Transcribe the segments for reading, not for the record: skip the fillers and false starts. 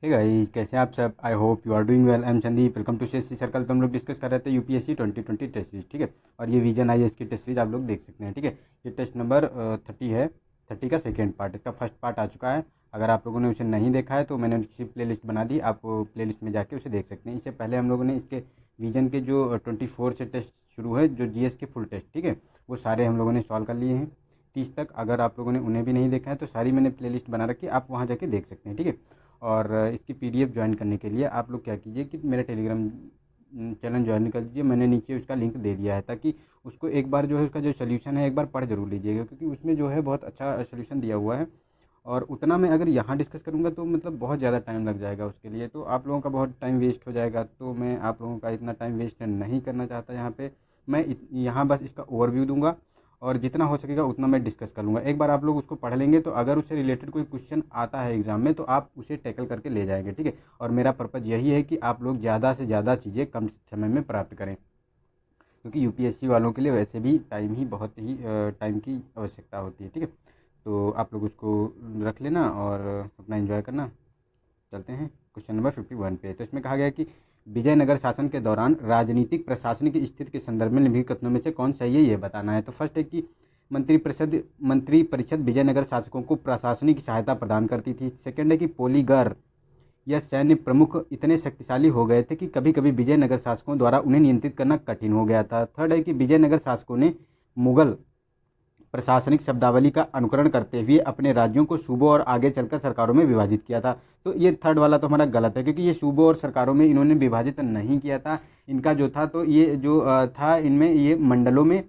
Hey guys, कैसे हैं आप सब। I hope you are doing well. I am Sandeep, welcome to CSC circle. तो हम लोग डिस्कस कर रहे थे यूपीएससी 2020 टेस्ट सीरीज, ठीक है। और ये विजन आई की टेस्ट सीरीज आप लोग देख सकते हैं, ठीक है। ये टेस्ट नंबर 30 है। 30 का सेकेंड पार्ट, इसका फर्स्ट पार्ट आ चुका है। अगर आप लोगों ने उसे नहीं देखा है तो मैंने उसकी प्ले लिस्ट बना दी, आप प्ले लिस्ट में जाके उसे देख सकते हैं। इससे पहले हम लोगों ने इसके विजन के जो 24 से टेस्ट शुरू है, जो जीएस के फुल टेस्ट, ठीक है, वो सारे हम लोगों ने सॉल्व कर लिए हैं 30 तक। अगर आप लोगों ने उन्हें भी नहीं देखा है तो सारी मैंने प्ले लिस्ट बना रखी है, आप वहाँ जाके देख सकते हैं, ठीक है। और इसकी पीडीएफ ज्वाइन करने के लिए आप लोग क्या कीजिए कि मेरा टेलीग्राम चैनल ज्वाइन कर लीजिए। मैंने नीचे उसका लिंक दे दिया है, ताकि उसको एक बार जो है उसका जो सोल्यूशन है एक बार पढ़ जरूर लीजिएगा, क्योंकि उसमें जो है बहुत अच्छा सोल्यूशन दिया हुआ है। और उतना मैं अगर यहाँ डिस्कस करूँगा तो मतलब बहुत ज़्यादा टाइम लग जाएगा उसके लिए, तो आप लोगों का बहुत टाइम वेस्ट हो जाएगा। तो मैं आप लोगों का इतना टाइम वेस्ट नहीं करना चाहता यहाँ पे। मैं यहाँ बस इसका ओवरव्यू दूंगा और जितना हो सकेगा उतना मैं डिस्कस कर लूँगा। एक बार आप लोग उसको पढ़ लेंगे तो अगर उससे रिलेटेड कोई क्वेश्चन आता है एग्जाम में तो आप उसे टैकल करके ले जाएंगे, ठीक है। और मेरा पर्पज़ यही है कि आप लोग ज़्यादा से ज़्यादा चीज़ें कम समय में प्राप्त करें, क्योंकि यूपीएससी वालों के लिए वैसे भी टाइम ही बहुत ही टाइम की आवश्यकता होती है, ठीक है। तो आप लोग उसको रख लेना और अपना एंजॉय करना। चलते हैं क्वेश्चन नंबर 51 पे। तो इसमें कहा गया है कि विजयनगर शासन के दौरान राजनीतिक प्रशासनिक स्थिति के संदर्भ में निम्नलिखित कथनों में से कौन सही है, ये बताना है। तो फर्स्ट है कि मंत्रिपरिषद विजयनगर शासकों को प्रशासनिक सहायता प्रदान करती थी। सेकंड है कि पोलीगर या सैन्य प्रमुख इतने शक्तिशाली हो गए थे कि कभी कभी विजयनगर शासकों द्वारा उन्हें नियंत्रित करना कठिन हो गया था। थर्ड है कि विजयनगर शासकों ने मुगल प्रशासनिक शब्दावली का अनुकरण करते हुए अपने राज्यों को सूबों और आगे चलकर सरकारों में विभाजित किया था। तो ये थर्ड वाला तो हमारा गलत है, क्योंकि ये सूबों और सरकारों में इन्होंने विभाजित नहीं किया था। इनका जो था तो ये जो था इनमें ये मंडलों में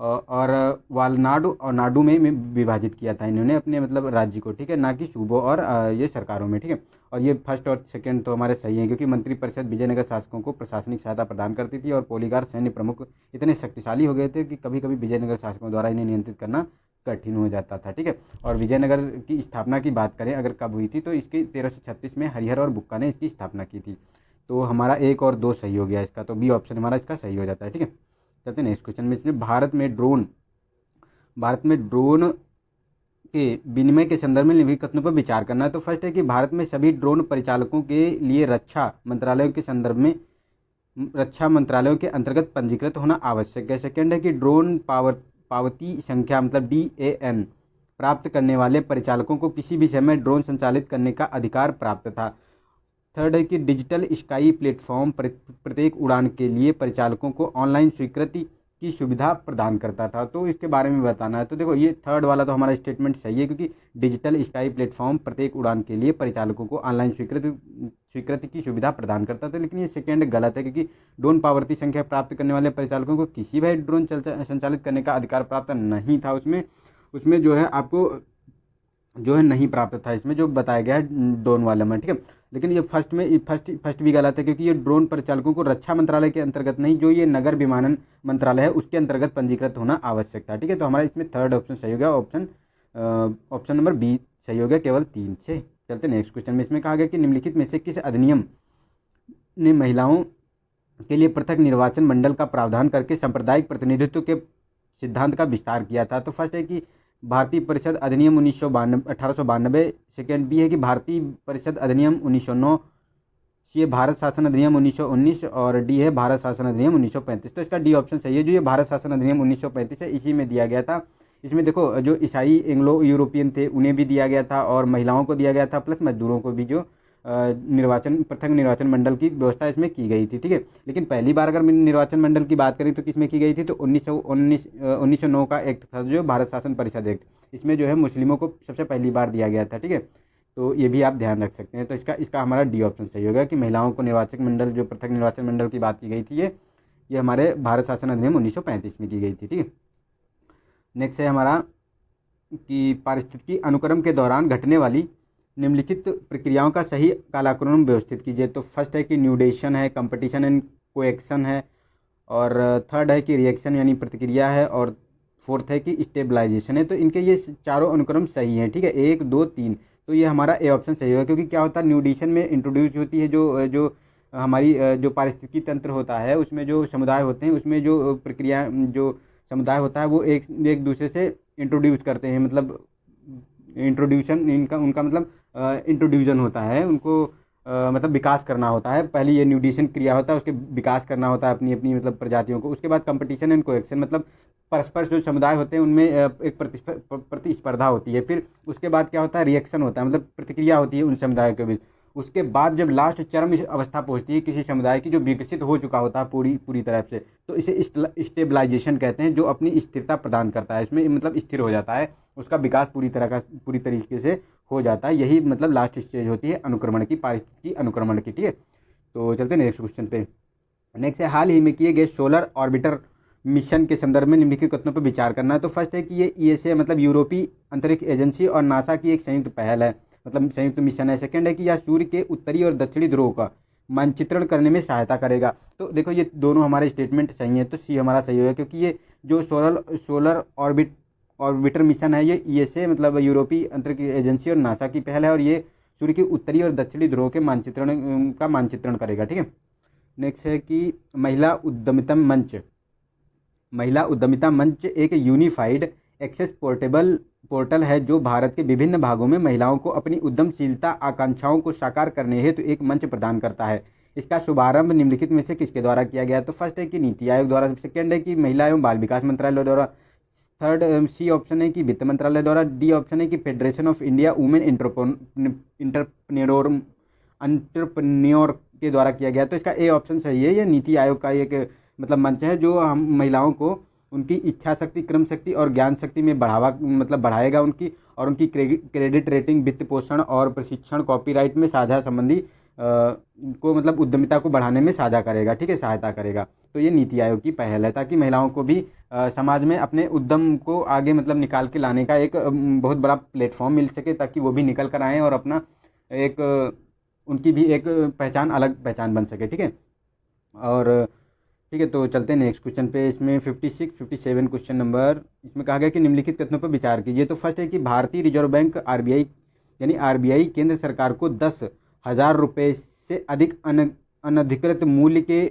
और वालनाडु और नाडु में विभाजित किया था इन्होंने अपने मतलब राज्य को, ठीक है, ना कि सूबों और ये सरकारों में, ठीक है। और ये फर्स्ट और सेकंड तो हमारे सही हैं, क्योंकि मंत्रिपरिषद विजयनगर शासकों को प्रशासनिक सहायता प्रदान करती थी और पोलीगार सैन्य प्रमुख इतने शक्तिशाली हो गए थे कि कभी कभी विजयनगर शासकों द्वारा इन्हें नियंत्रित करना कठिन हो जाता था, ठीक है। और विजयनगर की स्थापना की बात करें अगर कब हुई थी, तो इसकी 1336 में हरिहर और बुक्का ने इसकी स्थापना की थी। तो हमारा एक और दो सही हो गया इसका, तो बी ऑप्शन हमारा इसका सही हो जाता है, ठीक है। चलते हैं नेक्स्ट क्वेश्चन में। इसमें भारत में ड्रोन के विनिमय के संदर्भ में निम्नलिखित कथनों पर विचार करना है। तो फर्स्ट है कि भारत में सभी ड्रोन परिचालकों के लिए रक्षा मंत्रालयों के अंतर्गत पंजीकृत होना आवश्यक है। सेकंड है कि ड्रोन पावती संख्या मतलब DAN प्राप्त करने वाले परिचालकों को किसी भी समय ड्रोन संचालित करने का अधिकार प्राप्त था। थर्ड है कि डिजिटल स्काई प्लेटफॉर्म प्रत्येक उड़ान के लिए परिचालकों को ऑनलाइन स्वीकृति की सुविधा प्रदान करता था। तो इसके बारे में बताना है। तो देखो ये थर्ड वाला तो हमारा स्टेटमेंट सही है, क्योंकि डिजिटल स्काई प्लेटफॉर्म प्रत्येक उड़ान के लिए परिचालकों को ऑनलाइन स्वीकृति की सुविधा प्रदान करता था। लेकिन ये सेकंड गलत है, क्योंकि ड्रोन पावती संख्या प्राप्त करने वाले परिचालकों को किसी भी ड्रोन संचालित करने का अधिकार प्राप्त नहीं था। उसमें उसमें जो है आपको जो है नहीं प्राप्त था, इसमें जो बताया गया है ड्रोन वाले में, ठीक है। लेकिन ये फर्स्ट भी गलत है, क्योंकि ये ड्रोन परिचालकों को रक्षा मंत्रालय के अंतर्गत नहीं, जो ये नगर विमानन मंत्रालय है उसके अंतर्गत पंजीकृत होना आवश्यक था, ठीक है। तो हमारा इसमें थर्ड ऑप्शन सही हो गया, ऑप्शन नंबर बी सही हो गया, केवल 3 से। चलते नेक्स्ट क्वेश्चन में। इसमें कहा गया कि निम्नलिखित में से किस अधिनियम ने महिलाओं के लिए पृथक निर्वाचन मंडल का प्रावधान करके सांप्रदायिक प्रतिनिधित्व के सिद्धांत का विस्तार किया था। तो फर्स्ट है कि भारतीय परिषद अधिनियम 1892। सेकेंड बी है कि भारतीय परिषद अधिनियम 1909। सी है भारत शासन अधिनियम 1919 और डी है भारत शासन अधिनियम 1935। तो इसका डी ऑप्शन सही है। जो ये भारत शासन अधिनियम 1935 है इसी में दिया गया था। इसमें देखो जो ईसाई एंग्लो यूरोपियन थे उन्हें भी दिया गया था और महिलाओं को दिया गया था, प्लस मजदूरों को भी जो पृथक निर्वाचन मंडल की व्यवस्था इसमें की गई थी, ठीक है। लेकिन पहली बार अगर निर्वाचन मंडल की बात करें तो किसमें की गई थी, तो 1909 का एक्ट था जो भारत शासन परिषद एक्ट। इसमें जो है मुस्लिमों को सबसे पहली बार दिया गया था, ठीक है। तो ये भी आप ध्यान रख सकते हैं। तो इसका हमारा डी ऑप्शन सही होगा कि महिलाओं को निर्वाचक मंडल जो पृथक निर्वाचन मंडल की बात की गई थी ये हमारे भारत शासन अधिनियम 1935 में की गई थी, ठीक है। नेक्स्ट है हमारा कि पारिस्थितिकी अनुक्रम के दौरान घटने वाली निम्नलिखित प्रक्रियाओं का सही कालानुक्रम व्यवस्थित कीजिए। तो फर्स्ट है कि न्यूडेशन है, कंपटीशन एंड कोएक्शन है, और थर्ड है कि रिएक्शन यानी प्रतिक्रिया है, और फोर्थ है कि स्टेबलाइजेशन है। तो इनके ये चारों अनुक्रम सही हैं, ठीक है, 1 2 3। तो ये हमारा ए ऑप्शन सही होगा, क्योंकि क्या होता है न्यूडिशन में इंट्रोड्यूस होती है जो जो हमारी जो पारिस्थितिकी तंत्र होता है उसमें जो समुदाय होते हैं उसमें जो प्रक्रिया जो समुदाय होता है वो एक एक दूसरे से इंट्रोड्यूस करते हैं, मतलब इंट्रोड्यूशन इनका उनका मतलब इंट्रोड्यूशन होता है, उनको मतलब विकास करना होता है। पहले ये न्यूट्रिशन क्रिया होता है, उसके विकास करना होता है अपनी अपनी मतलब प्रजातियों को। उसके बाद कंपटीशन एंड कोएक्शन मतलब परस्पर जो समुदाय होते हैं उनमें एक प्रतिस्पर्धा होती है। फिर उसके बाद क्या होता है, रिएक्शन होता है, मतलब प्रतिक्रिया होती है उन समुदायों के बीच। उसके बाद जब लास्ट चरम अवस्था पहुंचती है किसी समुदाय की, जो विकसित हो चुका होता है पूरी पूरी तरह से, तो इसे स्टेबलाइजेशन कहते हैं, जो अपनी स्थिरता प्रदान करता है, इसमें मतलब स्थिर हो जाता है, उसका विकास पूरी तरीके से हो जाता है। यही मतलब लास्ट स्टेज होती है अनुक्रमण की, पारिस्थितिकी अनुक्रमण की। ठीक है, तो चलते हैं नेक्स्ट क्वेश्चन पे। नेक्स्ट है, हाल ही में किए गए सोलर ऑर्बिटर मिशन के संदर्भ में निम्नलिखित कथनों पर विचार करना है। तो फर्स्ट है कि ये ईएसए मतलब यूरोपीय अंतरिक्ष एजेंसी और नासा की एक संयुक्त पहल है, मतलब संयुक्त मिशन है। सेकंड है कि यह सूर्य के उत्तरी और दक्षिणी ध्रुव का मानचित्रण करने में सहायता करेगा। तो देखो ये दोनों हमारे स्टेटमेंट सही है, तो सी हमारा सही होगा, क्योंकि ये जो सोलर ऑर्बिटर मिशन है ये ईएसए मतलब यूरोपीय अंतरिक्ष एजेंसी और नासा की पहल है, और ये सूर्य के उत्तरी और दक्षिणी ध्रुव के मानचित्रण करेगा। ठीक है, नेक्स्ट है कि महिला उद्यमिता मंच एक यूनिफाइड एक्सेस पोर्टल है जो भारत के विभिन्न भागों में महिलाओं को अपनी उद्यमशीलता आकांक्षाओं को साकार करने हेतु एक मंच प्रदान करता है। इसका शुभारंभ निम्नलिखित में से किसके द्वारा किया गया? तो फर्स्ट है कि नीति आयोग द्वारा, सेकंड है कि महिला एवं बाल विकास मंत्रालय द्वारा, थर्ड सी ऑप्शन है कि वित्त मंत्रालय द्वारा, डी ऑप्शन है कि federation of India women entrepreneur के द्वारा किया गया। तो इसका ए ऑप्शन सही है, ये नीति आयोग का एक मतलब मंच है जो हम महिलाओं को उनकी इच्छा शक्ति, क्रम शक्ति और ज्ञान शक्ति में बढ़ाएगा उनकी, और उनकी क्रेडिट रेटिंग, वित्त पोषण और प्रशिक्षण, कॉपीराइट में साझा संबंधी को मतलब उद्यमिता को बढ़ाने में साझा करेगा। ठीक है, सहायता करेगा। तो ये नीति आयोग की पहल है, ताकि महिलाओं को भी समाज में अपने उद्यम को आगे मतलब निकाल के लाने का एक बहुत बड़ा प्लेटफॉर्म मिल सके, ताकि वो भी निकल कर आएँ और अपना एक उनकी भी एक पहचान, अलग पहचान बन सके। ठीक है, और ठीक है, तो चलते हैं नेक्स्ट क्वेश्चन पे। इसमें 56 57 क्वेश्चन नंबर, इसमें कहा गया कि निम्नलिखित कथनों पर विचार कीजिए। तो फर्स्ट है कि भारतीय रिजर्व बैंक आरबीआई यानी आरबीआई केंद्र सरकार को 10,000 रुपये से अधिक अनधिकृत मूल्य के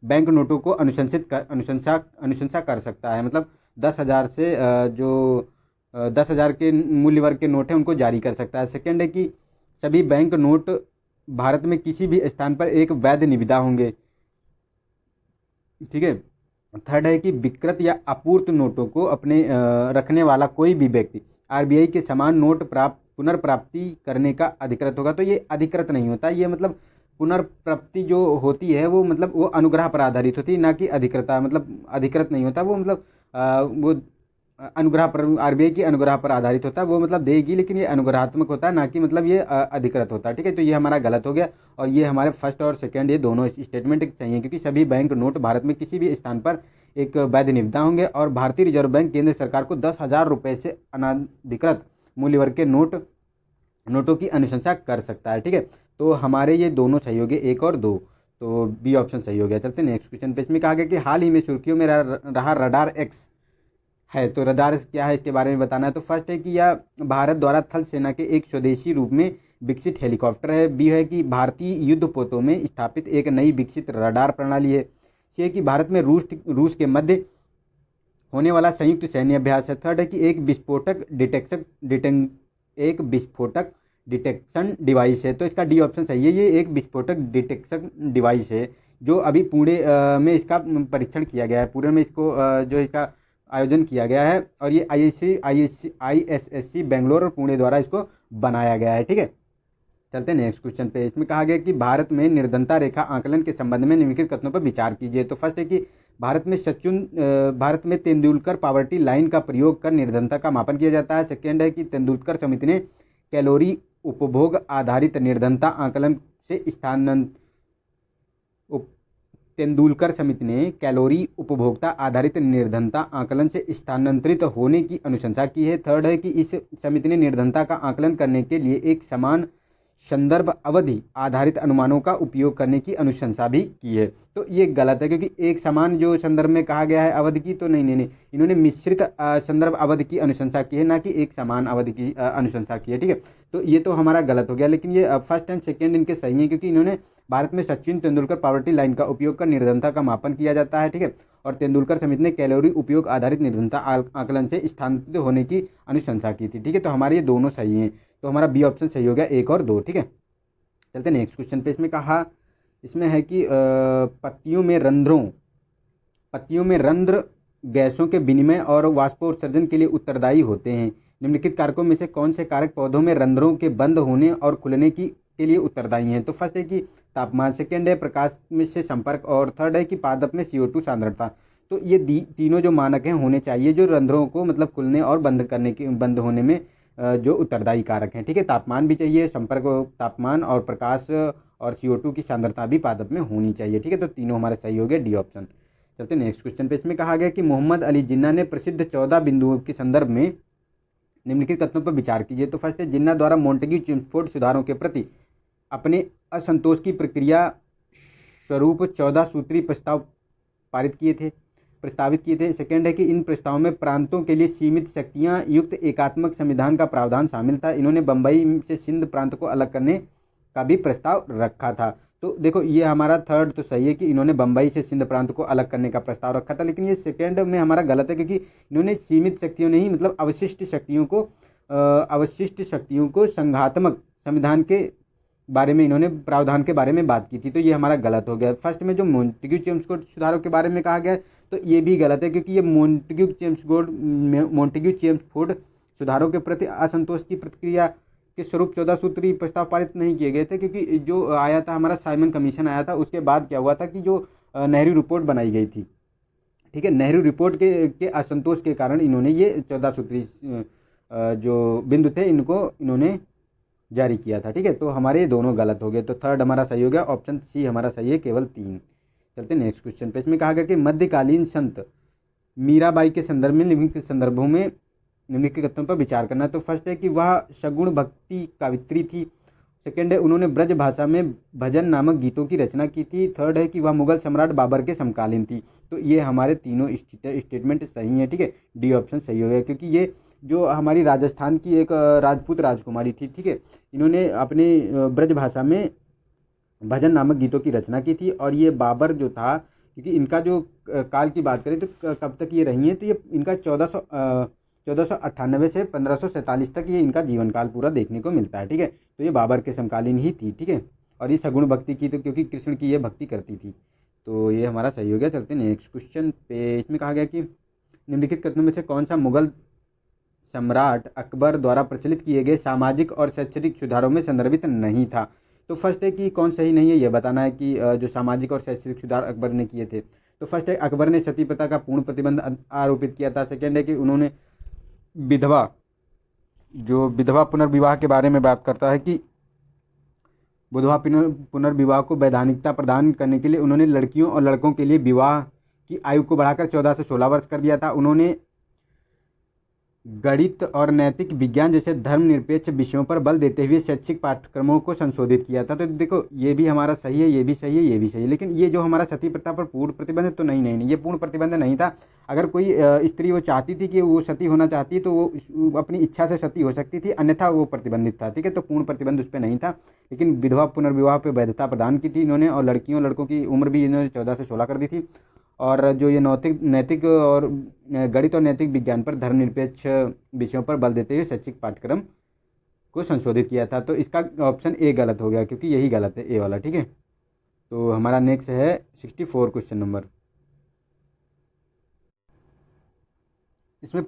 बैंक नोटों को अनुशंसा कर सकता है। मतलब 10,000 से जो 10,000 के मूल्य वर्ग के नोट हैं उनको जारी कर सकता है। सेकेंड है कि सभी बैंक नोट भारत में किसी भी स्थान पर एक वैध निविदा होंगे। ठीक है, थर्ड है कि विकृत या अपूर्त नोटों को अपने रखने वाला कोई भी व्यक्ति आरबीआई के समान नोट पुनर्प्राप्ति करने का अधिकृत होगा। तो ये अधिकृत नहीं होता, ये मतलब पुनर्प्राप्ति जो होती है वो मतलब वो अनुग्रह पर आधारित होती है, ना कि अधिकृता, मतलब अधिकृत नहीं होता वो, मतलब वो अनुग्रह पर, आरबीआई की अनुग्रह पर आधारित होता है, वो मतलब देगी, लेकिन ये अनुग्रहात्मक होता है, ना कि मतलब ये अधिकृत होता है। ठीक है, तो ये हमारा गलत हो गया, और ये हमारे फर्स्ट और सेकंड ये दोनों स्टेटमेंट चाहिए, क्योंकि सभी बैंक नोट भारत में किसी भी स्थान पर एक वैध निविदा होंगे, और भारतीय रिजर्व बैंक केंद्र सरकार को 10,000 रुपये से अनधिकृत मूल्य वर्ग के नोटों की अनुशंसा कर सकता है। ठीक है, तो हमारे ये दोनों सही हो गए, 1 और 2, तो बी ऑप्शन सही हो गया। चलते नेक्स्ट क्वेश्चन पे। इसमें कहा गया कि हाल ही में सुर्खियों में रहा रडार एक्स है। तो रडार क्या है इसके बारे में बताना है। तो फर्स्ट है कि यह भारत द्वारा थल सेना के एक स्वदेशी रूप में विकसित हेलीकॉप्टर है। बी है कि भारतीय युद्धपोतों में स्थापित एक नई विकसित रडार प्रणाली है। सी है कि भारत में रूस के मध्य होने वाला संयुक्त सैन्य अभ्यास है। थर्ड है कि एक विस्फोटक डिटेक्शन डिवाइस है। तो इसका डी ऑप्शन सही है, ये एक विस्फोटक डिटेक्शन डिवाइस है जो अभी पुणे में इसका परीक्षण किया गया है, पुणे में इसको जो इसका आयोजन किया गया है, और ये ISSC बेंगलोर और पुणे द्वारा इसको बनाया गया है। ठीक है, चलते हैं नेक्स्ट क्वेश्चन पे। इसमें कहा गया कि भारत में निर्धनता रेखा आकलन के संबंध में निम्नलिखित कथनों पर विचार कीजिए। तो फर्स्ट है कि भारत में तेंदुलकर पावर्टी लाइन का प्रयोग कर निर्धनता का मापन किया जाता है। सेकेंड है कि तेंदुलकर समिति ने कैलोरी उपभोग आधारित निर्धनता आकलन से तेंदुलकर समिति ने कैलोरी उपभोक्ता आधारित निर्धनता आकलन से स्थानांतरित होने की अनुशंसा की है। थर्ड है कि इस समिति ने निर्धनता का आकलन करने के लिए एक समान संदर्भ अवधि आधारित अनुमानों का उपयोग करने की अनुशंसा भी की है। तो ये गलत है, क्योंकि एक समान जो संदर्भ में कहा गया है अवधि की, तो नहीं, इन्होंने मिश्रित संदर्भ अवधि की अनुशंसा की है, ना कि एक समान अवधि की अनुशंसा की है। ठीक है, तो ये तो हमारा गलत हो गया, लेकिन ये फर्स्ट एंड सेकेंड इनके सही है, क्योंकि इन्होंने भारत में सचिन तेंदुलकर पावर्टी लाइन का उपयोग कर निर्धनता का मापन किया जाता है। ठीक है, और तेंदुलकर समिति ने कैलोरी उपयोग आधारित निर्धनता आकलन से स्थानांतरित होने की अनुशंसा की थी। ठीक है, तो हमारे ये दोनों सही हैं, तो हमारा बी ऑप्शन सही हो गया, 1 और 2। ठीक है, चलते नेक्स्ट क्वेश्चन पे। इसमें है कि पत्तियों में रंध्र गैसों के विनिमय और वाष्पोत्सर्जन के लिए उत्तरदायी होते हैं। निम्नलिखित कारकों में से कौन से कारक पौधों में रंध्रों के बंद होने और खुलने के लिए उत्तरदायी हैं? तो फर्स्ट है कि तापमान, सेकेंड है प्रकाश में से संपर्क, और थर्ड है कि पादप में CO2 सांद्रता। तो ये तीनों जो मानक हैं होने चाहिए जो रंध्रों को मतलब खुलने और बंद होने में जो उत्तरदायी कारक हैं। ठीक है, तापमान भी चाहिए, संपर्क तापमान और प्रकाश और CO2 की सांद्रता भी पादप में होनी चाहिए। ठीक है, तो तीनों हमारे सही हो गए, डी ऑप्शन। चलते नेक्स्ट क्वेश्चन पे। इसमें कहा गया कि मोहम्मद अली जिन्ना ने प्रसिद्ध 14 बिंदुओं के संदर्भ में निम्नलिखित कथनों पर विचार कीजिए। तो फर्स्ट है, जिन्ना द्वारा मोंटेग्यू चेम्सफोर्ड सुधारों के प्रति अपने असंतोष की प्रक्रिया स्वरूप 14 सूत्री प्रस्ताव प्रस्तावित किए थे। सेकेंड है कि इन प्रस्तावों में प्रांतों के लिए सीमित शक्तियां युक्त एकात्मक संविधान का प्रावधान शामिल था। इन्होंने बंबई से सिंध प्रांत को अलग करने का भी प्रस्ताव रखा था। तो देखो ये हमारा थर्ड तो सही है कि इन्होंने बंबई से सिंध प्रांत को अलग करने का प्रस्ताव रखा था, लेकिन ये सेकेंड में हमारा गलत है क्योंकि इन्होंने सीमित शक्तियों नहीं मतलब अवशिष्ट शक्तियों को संघात्मक संविधान के बारे में इन्होंने प्रावधान के बारे में बात की थी। तो ये हमारा गलत हो गया। फर्स्ट में जो मोंटेग्यू चेम्सफोर्ड सुधारों के बारे में कहा गया तो ये भी गलत है क्योंकि ये मोंटेग्यू चेम्सफोर्ड सुधारों के प्रति असंतोष की प्रतिक्रिया के स्वरूप 14 सूत्री प्रस्ताव पारित नहीं किए गए थे, क्योंकि जो आया था हमारा साइमन कमीशन आया था, उसके बाद क्या हुआ था कि जो नेहरू रिपोर्ट बनाई गई थी, ठीक है, नेहरू रिपोर्ट के असंतोष के कारण इन्होंने ये 14 सूत्री जो बिंदु थे इन्होंने जारी किया था। ठीक है, तो हमारे दोनों गलत हो गए, तो थर्ड हमारा सही हो गया, ऑप्शन सी हमारा सही है, केवल 3। चलते नेक्स्ट क्वेश्चन पे। इसमें कहा गया कि मध्यकालीन संत मीराबाई के संदर्भ में निम्नलिखित संदर्भों में निम्नलिखित कथनों पर विचार करना। तो फर्स्ट है कि वह सगुण भक्ति कावित्री थी। सेकेंड है उन्होंने ब्रज भाषा में भजन नामक गीतों की रचना की थी। थर्ड है कि वह मुगल सम्राट बाबर के समकालीन थी। तो ये हमारे तीनों स्टेटमेंट सही हैं। ठीक है, डी ऑप्शन सही हो गया क्योंकि ये जो हमारी राजस्थान की एक राजपूत राजकुमारी थी, ठीक है, इन्होंने अपनी ब्रज भाषा में भजन नामक गीतों की रचना की थी। और ये बाबर जो था, क्योंकि इनका जो काल की बात करें तो कब तक ये रही हैं, तो ये इनका 1498 से 1547 तक ये इनका जीवन काल पूरा देखने को मिलता है। ठीक है, तो ये बाबर के समकालीन ही थी। ठीक है, और ये सगुण भक्ति की, तो क्योंकि कृष्ण की ये भक्ति करती थी, तो ये हमारा सही हो गया। चलते नेक्स्ट क्वेश्चन पे। इसमें कहा गया कि निम्नलिखित कथनों में से कौन सा मुगल सम्राट अकबर द्वारा प्रचलित किए गए सामाजिक और शैक्षणिक सुधारों में संदर्भित नहीं था। तो फर्स्ट है कि कौन सही नहीं है ये बताना है कि जो सामाजिक और शैक्षणिक सुधार अकबर ने किए थे। तो फर्स्ट है अकबर ने सती प्रथा का पूर्ण प्रतिबंध आरोपित किया था। सेकेंड है कि उन्होंने विधवा पुनर्विवाह के बारे में बात करता है कि विधवा पुनर्विवाह को वैधानिकता प्रदान करने के लिए उन्होंने लड़कियों और लड़कों के लिए विवाह की आयु को बढ़ाकर 14 से 16 वर्ष कर दिया था। उन्होंने गणित और नैतिक विज्ञान जैसे धर्मनिरपेक्ष विषयों पर बल देते हुए शैक्षिक पाठ्यक्रमों को संशोधित किया था। तो देखो ये भी हमारा सही है, ये भी सही है, ये भी सही है, लेकिन ये जो हमारा सती प्रथा पर पूर्ण प्रतिबंध तो नहीं, ये पूर्ण प्रतिबंध नहीं था। अगर कोई स्त्री वो चाहती थी कि वो सती होना चाहती तो वो अपनी इच्छा से सती हो सकती थी, अन्यथा वो प्रतिबंधित था। ठीक है, तो पूर्ण प्रतिबंध उस पर नहीं था, लेकिन विधवा पुनर्विवाह पर वैधता प्रदान की थी इन्होंने, और लड़कियों लड़कों की उम्र भी इन्होंने 14 से 16 कर दी थी। और जो ये नैतिक और गणित और नैतिक विज्ञान पर धर्मनिरपेक्ष विषयों पर बल देते हुए शैक्षिक पाठ्यक्रम को संशोधित किया था। तो इसका ऑप्शन ए गलत हो गया क्योंकि यही गलत है, ए वाला। ठीक है, तो हमारा नेक्स्ट है 64 क्वेश्चन नंबर। इसमें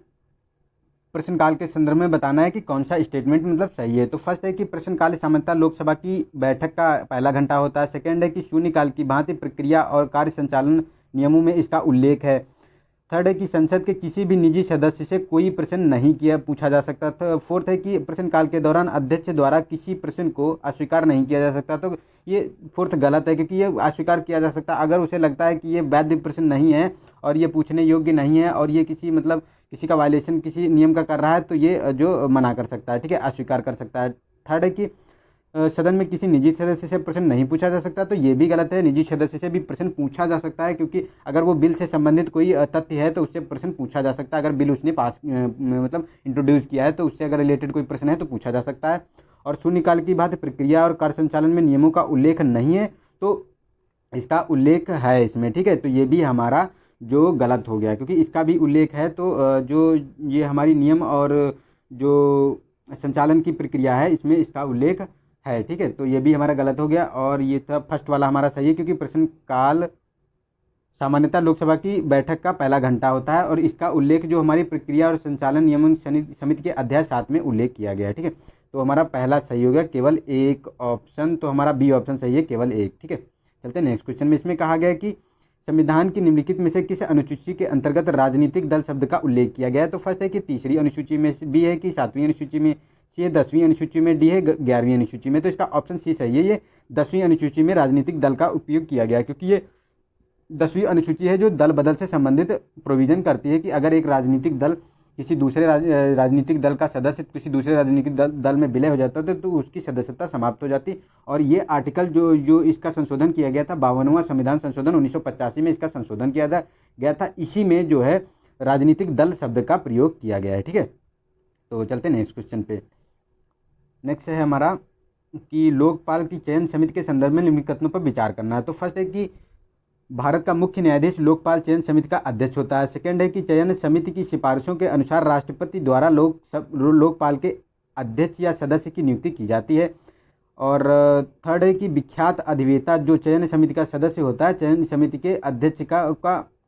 प्रश्नकाल के संदर्भ में बताना है कि कौन सा स्टेटमेंट मतलब सही है। तो फर्स्ट है कि प्रश्नकाल सामान्यतः लोकसभा की बैठक का पहला घंटा होता है। सेकेंड है कि शून्यकाल की भांति प्रक्रिया और कार्य संचालन नियमों में इसका उल्लेख है। थर्ड है कि संसद के किसी भी निजी सदस्य से कोई प्रश्न नहीं पूछा जा सकता था। फोर्थ है कि प्रश्नकाल के दौरान अध्यक्ष द्वारा किसी प्रश्न को अस्वीकार नहीं किया जा सकता। तो ये फोर्थ गलत है क्योंकि ये अस्वीकार किया जा सकता अगर उसे लगता है कि ये वैध प्रश्न नहीं है और ये पूछने योग्य नहीं है और ये किसी का वायलेशन किसी नियम का कर रहा है, तो ये जो मना कर सकता है। ठीक है, अस्वीकार कर सकता है। थर्ड है कि सदन में किसी निजी सदस्य से प्रश्न नहीं पूछा जा सकता। तो ये भी गलत है, निजी सदस्य से भी प्रश्न पूछा जा सकता है क्योंकि अगर वो बिल से संबंधित कोई तथ्य है तो उससे प्रश्न पूछा जा सकता है। अगर बिल उसने पास इंट्रोड्यूस किया है तो उससे अगर रिलेटेड कोई प्रश्न है तो पूछा जा सकता है। और शून्यकाल की बात प्रक्रिया और कार्य संचालन में नियमों का उल्लेख नहीं है, तो इसका उल्लेख है इसमें। ठीक है, तो ये भी हमारा जो गलत हो गया क्योंकि इसका भी उल्लेख है। तो जो ये हमारी नियम और जो संचालन की प्रक्रिया है इसमें इसका उल्लेख है, ठीक है। तो ये भी हमारा गलत हो गया और ये था फर्स्ट वाला हमारा सही है, क्योंकि प्रश्नकाल सामान्यतः लोकसभा की बैठक का पहला घंटा होता है और इसका उल्लेख जो हमारी प्रक्रिया और संचालन नियमन समिति के अध्याय 7 में उल्लेख किया गया है, ठीक है। तो हमारा पहला सही हो गया, केवल एक ऑप्शन, तो हमारा बी ऑप्शन सही है, केवल एक, ठीक है। चलते हैं नेक्स्ट क्वेश्चन में। इसमें कहा गया है कि संविधान की निम्नलिखित में से किस अनुसूची के अंतर्गत राजनीतिक दल शब्द का उल्लेख किया गया है। तो फर्स्ट है कि तीसरी अनुसूची में, बी है कि 7वीं अनुसूची में, सी है 10वीं अनुसूची में, डी है 11वीं अनुसूची में। तो इसका ऑप्शन सी सही है, ये 10वीं अनुसूची में राजनीतिक दल का उपयोग किया गया है, क्योंकि ये 10वीं अनुसूची है जो दल बदल से संबंधित प्रोविजन करती है कि अगर एक राजनीतिक दल किसी दूसरे राजनीतिक दल का सदस्य किसी दूसरे राजनीतिक दल में विलय हो जाता था तो उसकी सदस्यता समाप्त हो जाती। और ये आर्टिकल जो इसका संशोधन किया गया था, 52वां संविधान संशोधन 1985 में इसका संशोधन किया गया था, इसी में जो है राजनीतिक दल शब्द का प्रयोग किया गया है, ठीक है। तो चलते हैं नेक्स्ट क्वेश्चन पे। नेक्स्ट है हमारा कि लोकपाल की चयन समिति के संदर्भ में निम्नलिखित कथनों पर विचार करना है। तो फर्स्ट है कि भारत का मुख्य न्यायाधीश लोकपाल चयन समिति का अध्यक्ष होता है। सेकंड है कि चयन समिति की सिफारिशों के अनुसार राष्ट्रपति द्वारा लोकपाल के अध्यक्ष या सदस्य की नियुक्ति की जाती है। और थर्ड है कि विख्यात अधिवक्ता जो चयन समिति का सदस्य होता है, चयन समिति के अध्यक्ष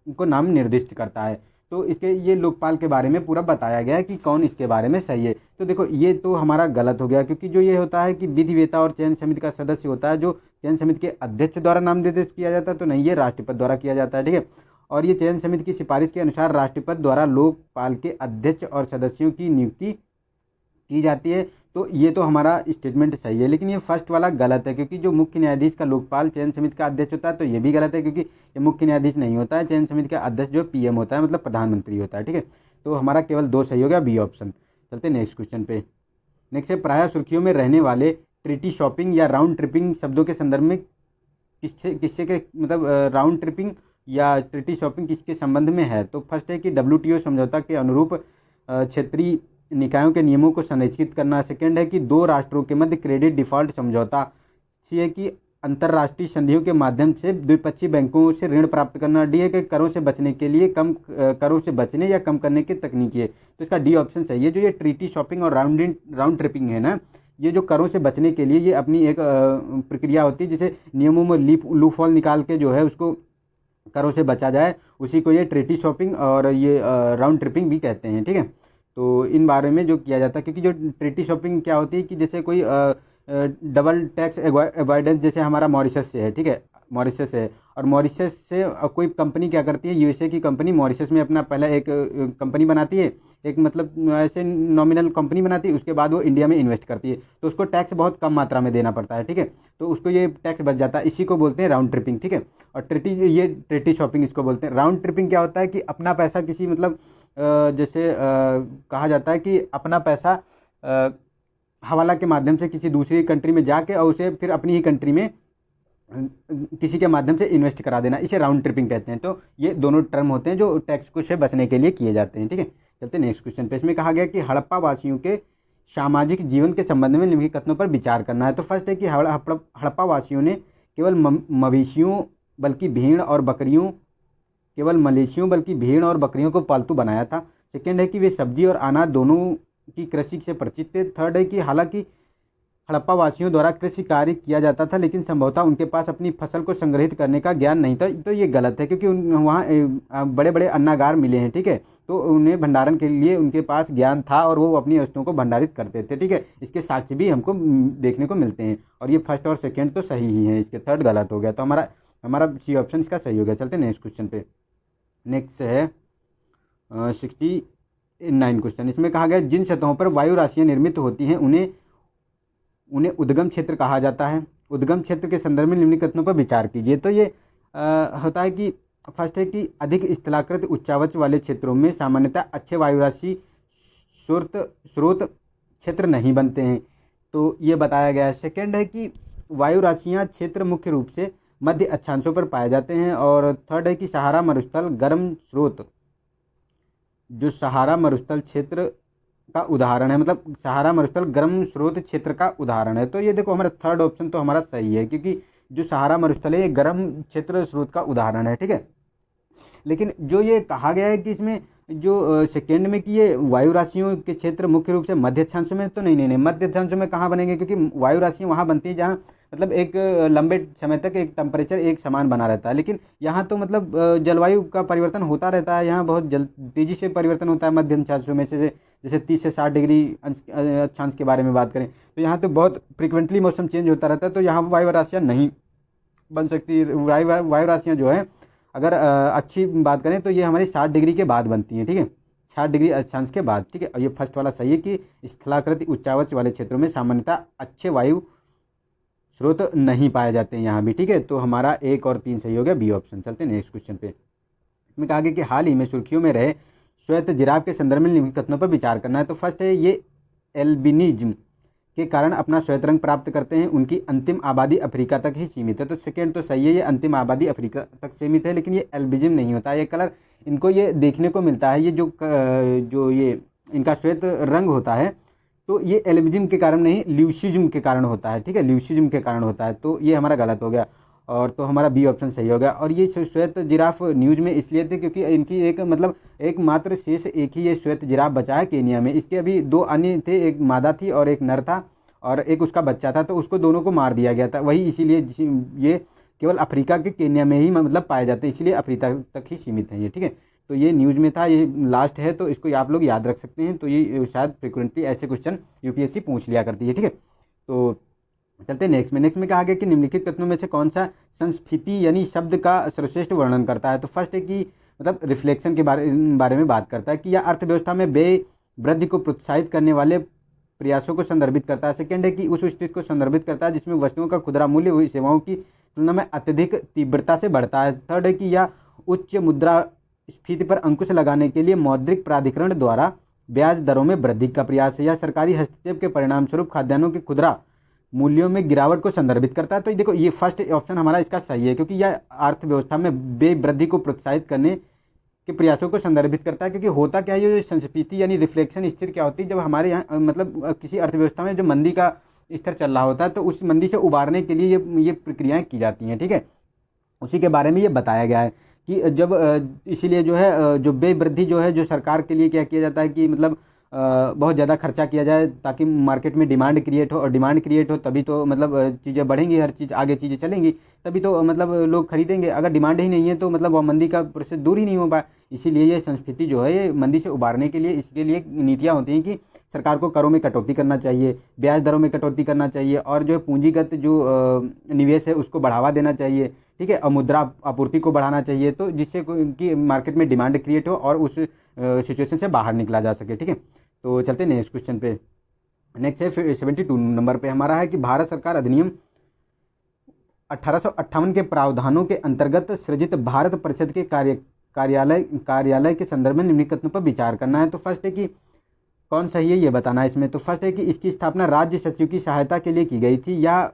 को नाम निर्दिष्ट करता है। तो इसके ये लोकपाल के बारे में पूरा बताया गया है कि कौन इसके बारे में सही है। तो देखो ये तो हमारा गलत हो गया, क्योंकि जो ये होता है कि विधिवेता और चयन समिति का सदस्य होता है जो चयन समिति के अध्यक्ष द्वारा नाम निर्दिष्ट किया जाता है, तो नहीं, ये राष्ट्रपति द्वारा किया जाता है, ठीक है। और ये चयन समिति की सिफारिश के अनुसार राष्ट्रपति द्वारा लोकपाल के अध्यक्ष और सदस्यों की नियुक्ति की जाती है। तो ये तो हमारा स्टेटमेंट सही है, लेकिन ये फर्स्ट वाला गलत है, क्योंकि जो मुख्य न्यायाधीश का लोकपाल चयन समिति का अध्यक्ष होता है, तो ये भी गलत है, क्योंकि ये मुख्य न्यायाधीश नहीं होता है। चयन समिति का अध्यक्ष जो पीएम होता है, मतलब प्रधानमंत्री होता है, ठीक है। तो हमारा केवल 2 सही हो गया, बी ऑप्शन। चलते नेक्स्ट क्वेश्चन पे। नेक्स्ट है प्रायः सुर्खियों में रहने वाले ट्रीटी शॉपिंग या राउंड ट्रिपिंग शब्दों के संदर्भ में किससे के मतलब राउंड ट्रिपिंग या ट्रीटी शॉपिंग किसके संबंध में है। तो फर्स्ट है कि WTO समझौता के अनुरूप क्षेत्रीय निकायों के नियमों को संरक्षित करना। सेकंड है कि 2 राष्ट्रों के मध्य क्रेडिट डिफॉल्ट समझौता। सी है कि अंतर्राष्ट्रीय संधियों के माध्यम से द्विपक्षीय बैंकों से ऋण प्राप्त करना। डी है कि करों से बचने के लिए करों से बचने या कम करने की तकनीकी है। तो इसका डी ऑप्शन सही है। जो ये ट्रीटी शॉपिंग और राउंड ट्रिपिंग है ना, ये जो करों से बचने के लिए ये अपनी एक प्रक्रिया होती है, जिसे नियमों में लूपहॉल निकाल के जो है उसको करों से बचा जाए, उसी को ये ट्रीटी शॉपिंग और ये राउंड ट्रिपिंग भी कहते हैं, ठीक है। तो इन बारे में जो किया जाता है, क्योंकि जो ट्रीटी शॉपिंग क्या होती है कि जैसे कोई डबल टैक्स अवॉइडेंस जैसे हमारा मॉरिशस से है, ठीक है, मॉरिशस है, और मॉरिशस से कोई कंपनी क्या करती है, यूएसए की कंपनी मॉरिशस में अपना पहला एक कंपनी बनाती है, एक मतलब ऐसे नॉमिनल कंपनी बनाती है, उसके बाद वो इंडिया में इन्वेस्ट करती है, तो उसको टैक्स बहुत कम मात्रा में देना पड़ता है, ठीक है। तो उसको ये टैक्स बच जाता है, इसी को बोलते हैं राउंड ट्रिपिंग, ठीक है। और ट्रीटी शॉपिंग इसको बोलते हैं। राउंड ट्रिपिंग क्या होता है कि अपना पैसा किसी मतलब जैसे कहा जाता है कि अपना पैसा हवाला के माध्यम से किसी दूसरी कंट्री में जाके और उसे फिर अपनी ही कंट्री में किसी के माध्यम से इन्वेस्ट करा देना, इसे राउंड ट्रिपिंग कहते हैं। तो ये दोनों टर्म होते हैं जो टैक्स को से बचने के लिए किए जाते हैं, ठीक है। चलते नेक्स्ट क्वेश्चन पे। इसमें कहा गया कि हड़प्पा वासियों के सामाजिक जीवन के संबंध में निम्नलिखित कथनों पर विचार करना है। तो फर्स्ट है कि हड़प्पा वासियों ने केवल मवेशियों बल्कि भेड़ और बकरियों को पालतू बनाया था। सेकेंड है कि वे सब्जी और अनाज दोनों की कृषि से परिचित थे। थर्ड है कि हालांकि हड़प्पा वासियों द्वारा कृषि कार्य किया जाता था, लेकिन संभवतः उनके पास अपनी फसल को संग्रहित करने का ज्ञान नहीं था। तो ये गलत है, क्योंकि वहाँ बड़े बड़े अन्नागार मिले हैं, ठीक है। तो उन्हें भंडारण के लिए उनके पास ज्ञान था और वो अपनी वस्तुओं को भंडारित करते थे, ठीक है। इसके साक्ष्य भी हमको देखने को मिलते हैं। और ये फर्स्ट और सेकेंड तो सही ही है, इसके थर्ड गलत हो गया। तो हमारा सी ऑप्शन इसका सही हो गया। चलते नेक्स्ट क्वेश्चन पे। नेक्स्ट है 69 क्वेश्चन। इसमें कहा गया जिन सतहों पर वायु राशियाँ निर्मित होती हैं उन्हें उद्गम क्षेत्र कहा जाता है। उद्गम क्षेत्र के संदर्भ में निम्नलिखित कथनों पर विचार कीजिए। तो ये होता है कि फर्स्ट है कि अधिक स्थलाकृत उच्चावच वाले क्षेत्रों में सामान्यतः अच्छे वायु राशि स्रोत क्षेत्र नहीं बनते हैं, तो ये बताया गया है। सेकेंड है कि वायु राशियाँ क्षेत्र मुख्य रूप से मध्य अक्षांशों पर पाए जाते हैं। और थर्ड है कि सहारा मरुस्थल गर्म स्रोत, जो सहारा मरुस्थल क्षेत्र का उदाहरण है, मतलब सहारा मरुस्थल गर्म स्रोत क्षेत्र का उदाहरण है। तो ये देखो हमारा थर्ड ऑप्शन तो हमारा सही है, क्योंकि जो सहारा मरुस्थल है ये गर्म क्षेत्र स्रोत का उदाहरण है, ठीक है। लेकिन जो ये कहा गया है कि इसमें जो सेकेंड में कि ये वायु राशियों के क्षेत्र मुख्य रूप से मध्य अक्षांशों में, तो नहीं, मध्य अक्षांशों में कहाँ बनेंगे, क्योंकि वायु राशियाँ वहाँ बनती हैं जहाँ मतलब एक लंबे समय तक एक टेम्परेचर एक समान बना रहता है। लेकिन यहाँ तो मतलब जलवायु का परिवर्तन होता रहता है, यहाँ बहुत तेज़ी से परिवर्तन होता है मध्य अक्षांशों में से, जैसे 30 से 60 डिग्री अक्षांश के बारे में बात करें तो यहाँ तो बहुत फ्रिक्वेंटली मौसम चेंज होता रहता है, तो यहाँ वायु राशियाँ नहीं बन सकती। वायु राशियाँ जो है अगर अच्छी बात करें तो ये हमारी 60 डिग्री के बाद बनती हैं, ठीक है, 60 डिग्री अक्षांश के बाद, ठीक है। और ये फर्स्ट वाला सही है कि स्थलाकृति उच्चावच वाले क्षेत्रों में सामान्यतः अच्छे वायु स्रोत नहीं पाए जाते हैं यहाँ भी, ठीक है। तो हमारा 1 और 3 सही हो गया, बी ऑप्शन। चलते हैं नेक्स्ट क्वेश्चन पे। इसमें कहा गया कि हाल ही में सुर्खियों में रहे श्वेत जिराफ के संदर्भ में निम्नलिखित कथनों पर विचार करना है। तो फर्स्ट है ये एल्बिनिज्म के कारण अपना श्वेत रंग प्राप्त करते हैं, उनकी अंतिम आबादी अफ्रीका तक ही सीमित है। तो सेकेंड तो सही है, ये अंतिम आबादी अफ्रीका तक सीमित है, लेकिन ये एल्बिनिज्म नहीं होता है। ये कलर इनको ये देखने को मिलता है, ये जो ये इनका श्वेत रंग होता है तो ये एल्बिनिज्म के कारण नहीं, ल्यूसिज्म के कारण होता है, ठीक है, ल्यूसिज्म के कारण होता है। तो ये हमारा गलत हो गया, और तो हमारा बी ऑप्शन सही हो गया। और ये श्वेत जिराफ न्यूज़ में इसलिए थे क्योंकि इनकी एक मतलब एक मात्र शेष एक ही ये श्वेत जिराफ बचा है केनिया में। इसके अभी 2 अन्य थे, एक मादा थी और एक नर था, और एक उसका बच्चा था, तो उसको दोनों को मार दिया गया था। वही इसीलिए ये केवल अफ्रीका के केन्या में ही मतलब पाए जाते हैं, इसलिए अफ्रीका तक ही सीमित है ये, ठीक है। तो ये न्यूज़ में था, ये लास्ट है, तो इसको आप लोग याद रख सकते हैं। तो ये शायद फ्रिक्वेंटली ऐसे क्वेश्चन यूपीएससी पूछ लिया करती है, ठीक है। तो चलते हैं नेक्स्ट में कहा गया कि निम्नलिखित कथनों में से कौन सा संस्फीति यानी शब्द का सर्वश्रेष्ठ वर्णन करता है। तो फर्स्ट है कि मतलब रिफ्लेक्शन के बारे में बात करता है कि यह अर्थव्यवस्था में व्यय वृद्धि को प्रोत्साहित करने वाले प्रयासों को संदर्भित करता है। सेकेंड है कि उस स्थिति को संदर्भित करता है जिसमें वस्तुओं का खुदरा मूल्य हुई सेवाओं की तुलना में अत्यधिक तीव्रता से बढ़ता है। थर्ड है कि यह उच्च मुद्रा स्फीति पर अंकुश लगाने के लिए मौद्रिक प्राधिकरण द्वारा ब्याज दरों में वृद्धि का प्रयास है। यह सरकारी हस्तक्षेप के परिणाम स्वरूप खाद्यान्नों के खुदरा मूल्यों में गिरावट को संदर्भित करता है। तो देखो ये फर्स्ट ऑप्शन हमारा इसका सही है, क्योंकि यह अर्थव्यवस्था में व्यय वृद्धि को प्रोत्साहित करने के प्रयासों को संदर्भित करता है। क्योंकि होता क्या है, ये संस्फीति यानी रिफ्लेक्शन स्थिति क्या होती है, जब हमारे यहाँ मतलब किसी अर्थव्यवस्था में जो मंदी का स्तर चल रहा होता है तो उस मंदी से उबारने के लिए ये प्रक्रियाएं की जाती हैं, ठीक है। उसी के बारे में ये बताया गया है कि जब इसीलिए जो है जो व्यय वृद्धि जो है जो सरकार के लिए क्या किया जाता है कि मतलब बहुत ज़्यादा खर्चा किया जाए ताकि मार्केट में डिमांड क्रिएट हो, और डिमांड क्रिएट हो तभी तो मतलब चीज़ें बढ़ेंगी, हर चीज़ आगे चीज़ें चलेंगी, तभी तो मतलब लोग खरीदेंगे। अगर डिमांड ही नहीं है तो मतलब वह मंदी का प्रोसेस दूर ही नहीं हो पाए। इसीलिए ये संस्कृति जो है ये मंदी से उबारने के लिए इसके लिए नीतियाँ होती हैं कि सरकार को करों में कटौती करना चाहिए, ब्याज दरों में कटौती करना चाहिए, और जो पूंजीगत जो निवेश है उसको बढ़ावा देना चाहिए, ठीक है, और मुद्रा आपूर्ति को बढ़ाना चाहिए, तो जिससे कि मार्केट में डिमांड क्रिएट हो और उस सिचुएशन से बाहर निकला जा सके, ठीक है। तो चलते हैं नेक्स्ट क्वेश्चन पे। नेक्स्ट है फिर 72 नंबर पे हमारा है कि भारत सरकार अधिनियम 1858 के प्रावधानों के अंतर्गत सृजित भारत परिषद के कार्यालय के संदर्भ में निम्नलिखित कथनों पर विचार करना है। तो फर्स्ट है कि कौन सही है ये बताना है इसमें। तो फर्स्ट है कि इसकी स्थापना राज्य सचिव की सहायता के लिए की गई थी, या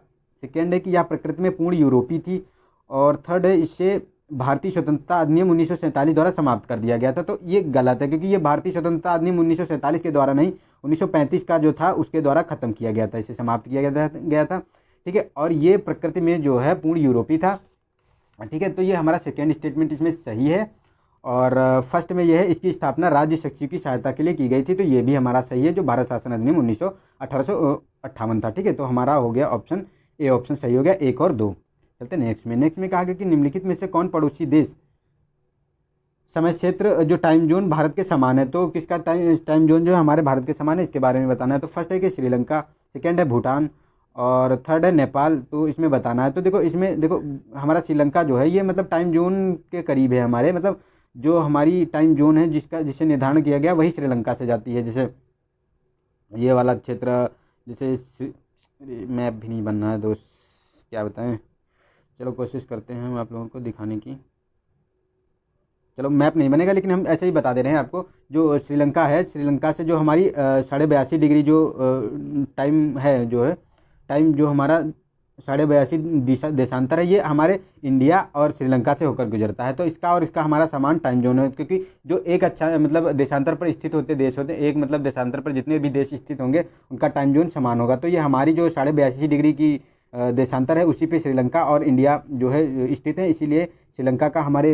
सेकेंड है कि यह प्रकृति में पूर्ण यूरोपीय थी, और थर्ड है इससे भारतीय स्वतंत्रता अधिनियम 1947 द्वारा समाप्त कर दिया गया था। तो ये गलत है, क्योंकि ये भारतीय स्वतंत्रता अधिनियम 1947 के द्वारा नहीं, 1935 का जो था उसके द्वारा खत्म किया गया था, इसे समाप्त किया गया था, ठीक है। और ये प्रकृति में जो है पूर्ण यूरोपीय था, ठीक है। तो ये हमारा सेकेंड स्टेटमेंट इसमें सही है, और फर्स्ट में यह है इसकी स्थापना राज्य सचिव की सहायता के लिए की गई थी, तो ये भी हमारा सही है, जो भारत शासन अधिनियम 1858 था, ठीक है। तो हमारा हो गया ऑप्शन ए ऑप्शन सही हो गया, 1 और 2। चलते नेक्स्ट में कहा गया कि निम्नलिखित में से कौन पड़ोसी देश समय क्षेत्र जो टाइम जोन भारत के समान है। तो किसका टाइम जोन जो है हमारे भारत के समान है, इसके बारे में बताना है। तो फर्स्ट है कि श्रीलंका, सेकेंड है भूटान, और थर्ड है नेपाल। तो इसमें बताना है। तो देखो इसमें देखो हमारा श्रीलंका जो है ये मतलब टाइम जोन के करीब है हमारे, मतलब जो हमारी टाइम जोन है जिसे निर्धारण किया गया वही श्रीलंका से जाती है। जैसे ये वाला क्षेत्र, जैसे मैप भी नहीं बनना है दोस्त, क्या बताएं, चलो कोशिश करते हैं हम आप लोगों को दिखाने की। चलो मैप नहीं बनेगा, लेकिन हम ऐसे ही बता दे रहे हैं आपको। जो श्रीलंका है, श्रीलंका से जो हमारी 82.5 डिग्री जो टाइम है, जो है टाइम जो हमारा 82.5 देशांतर है, ये हमारे इंडिया और श्रीलंका से होकर गुजरता है। तो इसका और इसका हमारा समान टाइम जोन है, क्योंकि जो एक अच्छा मतलब देशांतर पर स्थित होते देश होते हैं, एक मतलब देशांतर पर जितने भी देश स्थित होंगे उनका टाइम जोन समान होगा। तो ये हमारी जो 82.5 डिग्री की देशांतर है उसी पे श्रीलंका और इंडिया जो है स्थित है, इसीलिए श्रीलंका का हमारे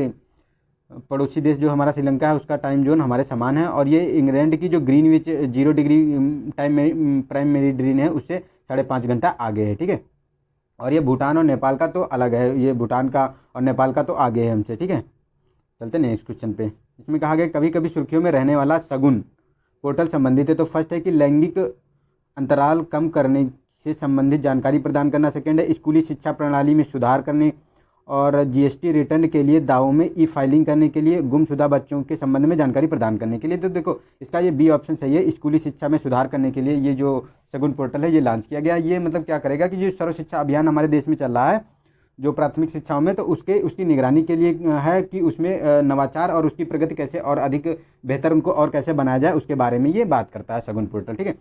पड़ोसी देश जो हमारा श्रीलंका है उसका टाइम जोन हमारे समान है। और ये इंग्लैंड की जो Greenwich 0 degree time prime meridian है उससे 5.5 घंटा आगे है, ठीक है। और ये भूटान और नेपाल का तो अलग है, ये भूटान का और नेपाल का तो आगे है हमसे, ठीक है। चलते नेक्स्ट क्वेश्चन पे। इसमें कहा गया कभी कभी सुर्खियों में रहने वाला शगुन पोर्टल संबंधित है। तो फर्स्ट है कि लैंगिक अंतराल कम करने से संबंधित जानकारी प्रदान करना। सेकेंड है स्कूली शिक्षा प्रणाली में सुधार करने और जीएसटी रिटर्न के लिए दावों में ई फाइलिंग करने के लिए गुमशुदा बच्चों के संबंध में जानकारी प्रदान करने के लिए। तो देखो इसका ये बी ऑप्शन सही है, स्कूली शिक्षा में सुधार करने के लिए ये जो शगुन पोर्टल है ये लॉन्च किया गया। ये मतलब क्या करेगा कि जो सर्व शिक्षा अभियान हमारे देश में चल रहा है जो प्राथमिक शिक्षाओं में, तो उसकी निगरानी के लिए है कि उसमें नवाचार और उसकी प्रगति कैसे और अधिक बेहतर उनको और कैसे बनाया जाए उसके बारे में ये बात करता है शगुन पोर्टल, ठीक है।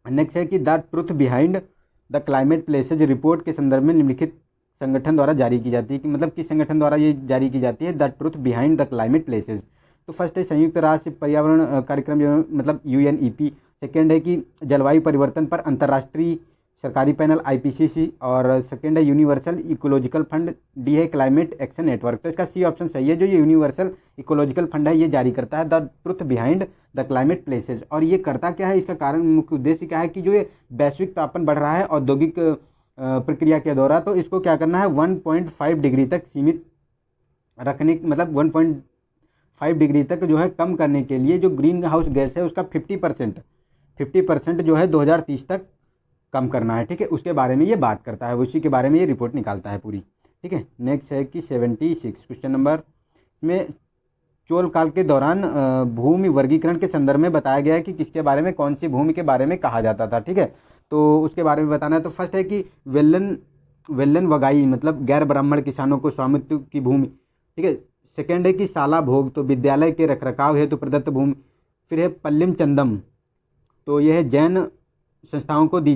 नेक्स्ट है कि the truth behind the climate places report के संदर्भ में निम्नलिखित संगठन द्वारा जारी की जाती है कि मतलब किस संगठन द्वारा ये जारी की जाती है, the truth behind the climate places. तो फर्स्ट है संयुक्त राष्ट्र पर्यावरण कार्यक्रम जो मतलब UNEP। सेकेंड है कि जलवायु परिवर्तन पर अंतर्राष्ट्रीय सरकारी पैनल IPCC। और सेकेंड है यूनिवर्सल इकोलॉजिकल फंड। डी है क्लाइमेट एक्शन नेटवर्क। तो इसका सी ऑप्शन सही है, जो ये यूनिवर्सल इकोलॉजिकल फंड है ये जारी करता है the truth behind the climate places. और ये करता क्या है, इसका कारण मुख्य उद्देश्य क्या है कि जो ये वैश्विक तापमान बढ़ रहा है औद्योगिक प्रक्रिया के दौरान, तो इसको क्या करना है 1.5 डिग्री तक सीमित रखने, मतलब 1.5 डिग्री तक जो है कम करने के लिए जो ग्रीन हाउस गैस है उसका 50% जो है 2030 तक कम करना है, ठीक है। उसके बारे में ये बात करता है, उसी के बारे में ये रिपोर्ट निकालता है पूरी, ठीक है। नेक्स्ट है कि 76 क्वेश्चन नंबर में चोल काल के दौरान भूमि वर्गीकरण के संदर्भ में बताया गया है कि किसके बारे में, कौन सी भूमि के बारे में कहा जाता था, ठीक है। तो उसके बारे में बताना है। तो फर्स्ट है कि वेल्लन वगाई मतलब गैर ब्राह्मण किसानों को स्वामित्व की भूमि, ठीक है। सेकेंड है कि साला भोग तो विद्यालय के रखरखाव हेतु प्रदत्त भूमि। फिर है पल्लिम चंदम, तो यह है जैन संस्थाओं को दी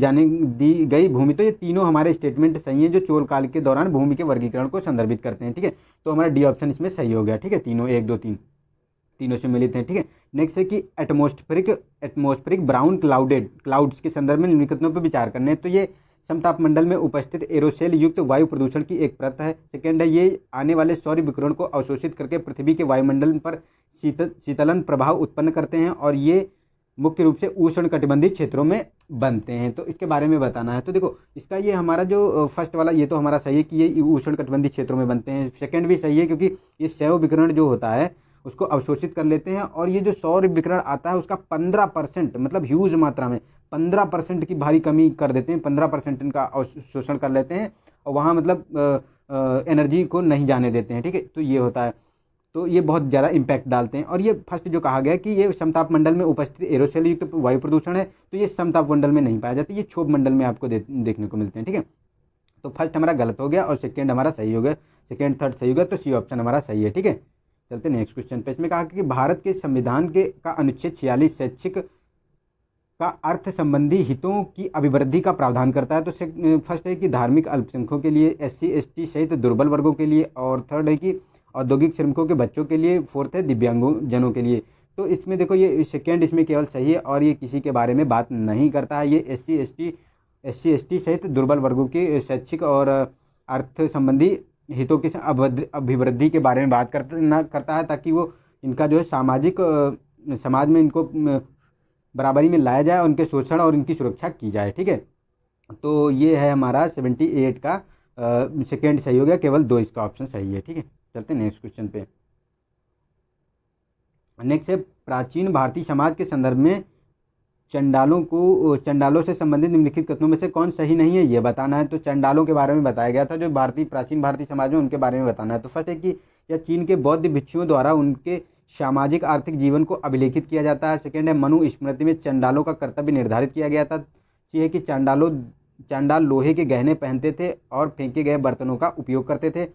गई भूमि। तो ये तीनों हमारे स्टेटमेंट सही हैं जो चोल काल के दौरान भूमि के वर्गीकरण को संदर्भित करते हैं, ठीक है। तो हमारा डी ऑप्शन इसमें सही हो गया, ठीक है। तीनों 1 2 3 तीनों से मिलित हैं, ठीक है। नेक्स्ट है कि एटमॉस्फेरिक ब्राउन क्लाउड्स के संदर्भ में निम्नलिखितों पर विचार करने। तो ये समताप मंडल में उपस्थित एरोसेल युक्त वायु प्रदूषण की एक परत है। सेकेंड है ये आने वाले सौर विकिरण को अवशोषित करके पृथ्वी के वायुमंडल पर शीतलन प्रभाव उत्पन्न करते हैं और ये मुख्य रूप से उष्णकटिबंधीय क्षेत्रों में बनते हैं। तो इसके बारे में बताना है। तो देखो इसका ये हमारा जो फर्स्ट वाला ये तो हमारा सही है कि ये उष्णकटिबंधीय क्षेत्रों में बनते हैं। सेकंड भी सही है क्योंकि ये सौर विकिरण जो होता है उसको अवशोषित कर लेते हैं और ये जो सौर विकिरण आता है उसका 15% मतलब ह्यूज मात्रा में 15% की भारी कमी कर देते हैं, 15% इनका अवशोषण कर लेते हैं और वहाँ मतलब एनर्जी को नहीं जाने देते हैं, ठीक है। तो ये होता है, तो ये बहुत ज़्यादा इम्पैक्ट डालते हैं। और ये फर्स्ट जो कहा गया कि ये समताप मंडल में उपस्थित एरोसेल युक्त वायु प्रदूषण है, तो ये समताप मंडल में नहीं पाया जाता, ये क्षोभ मंडल में आपको देखने को मिलते हैं, ठीक है। तो फर्स्ट हमारा गलत हो गया और सेकेंड हमारा सही हो गया, सेकेंड थर्ड सही हो गया, तो सी ऑप्शन हमारा सही है, ठीक है। चलते नेक्स्ट क्वेश्चन पे। इसमें कहा कि भारत के संविधान का अनुच्छेद 46 शैक्षिक का अर्थ संबंधी हितों की अभिवृद्धि का प्रावधान करता है। तो फर्स्ट है कि धार्मिक अल्पसंख्यकों के लिए, SC ST सहित दुर्बल वर्गों के लिए, और थर्ड है कि औद्योगिक श्रमिकों के बच्चों के लिए, फोर्थ है दिव्यांगजनों के लिए। तो इसमें देखो ये सेकेंड इसमें केवल सही है और ये किसी के बारे में बात नहीं करता है। ये SC ST सहित दुर्बल वर्गों के शैक्षिक और अर्थ संबंधी हितों की अभिवृद्धि के बारे में बात करता है ताकि वो इनका जो है समाज में इनको बराबरी में लाया जाए, उनके शोषण और इनकी सुरक्षा की जाए, ठीक है। तो ये है हमारा 78 का सेकेंड सही हो गया, केवल 2 इसका ऑप्शन सही है, ठीक है। चलते नेक्स्ट क्वेश्चन पे। नेक्स्ट है प्राचीन भारतीय समाज के संदर्भ में चंडालों से संबंधित निम्नलिखित कथनों में से कौन सही नहीं है ये बताना है। तो चंडालों के बारे में बताया गया था जो प्राचीन भारतीय समाज में, उनके बारे में बताना है। तो फर्स्ट है कि यह चीन के बौद्ध भिक्षुओं द्वारा उनके सामाजिक आर्थिक जीवन को अभिलेखित किया जाता है। सेकेंड है मनु स्मृति में चंडालों का कर्तव्य निर्धारित किया गया था। सी है कि चांडाल लोहे के गहने पहनते थे और फेंके गए बर्तनों का उपयोग करते थे।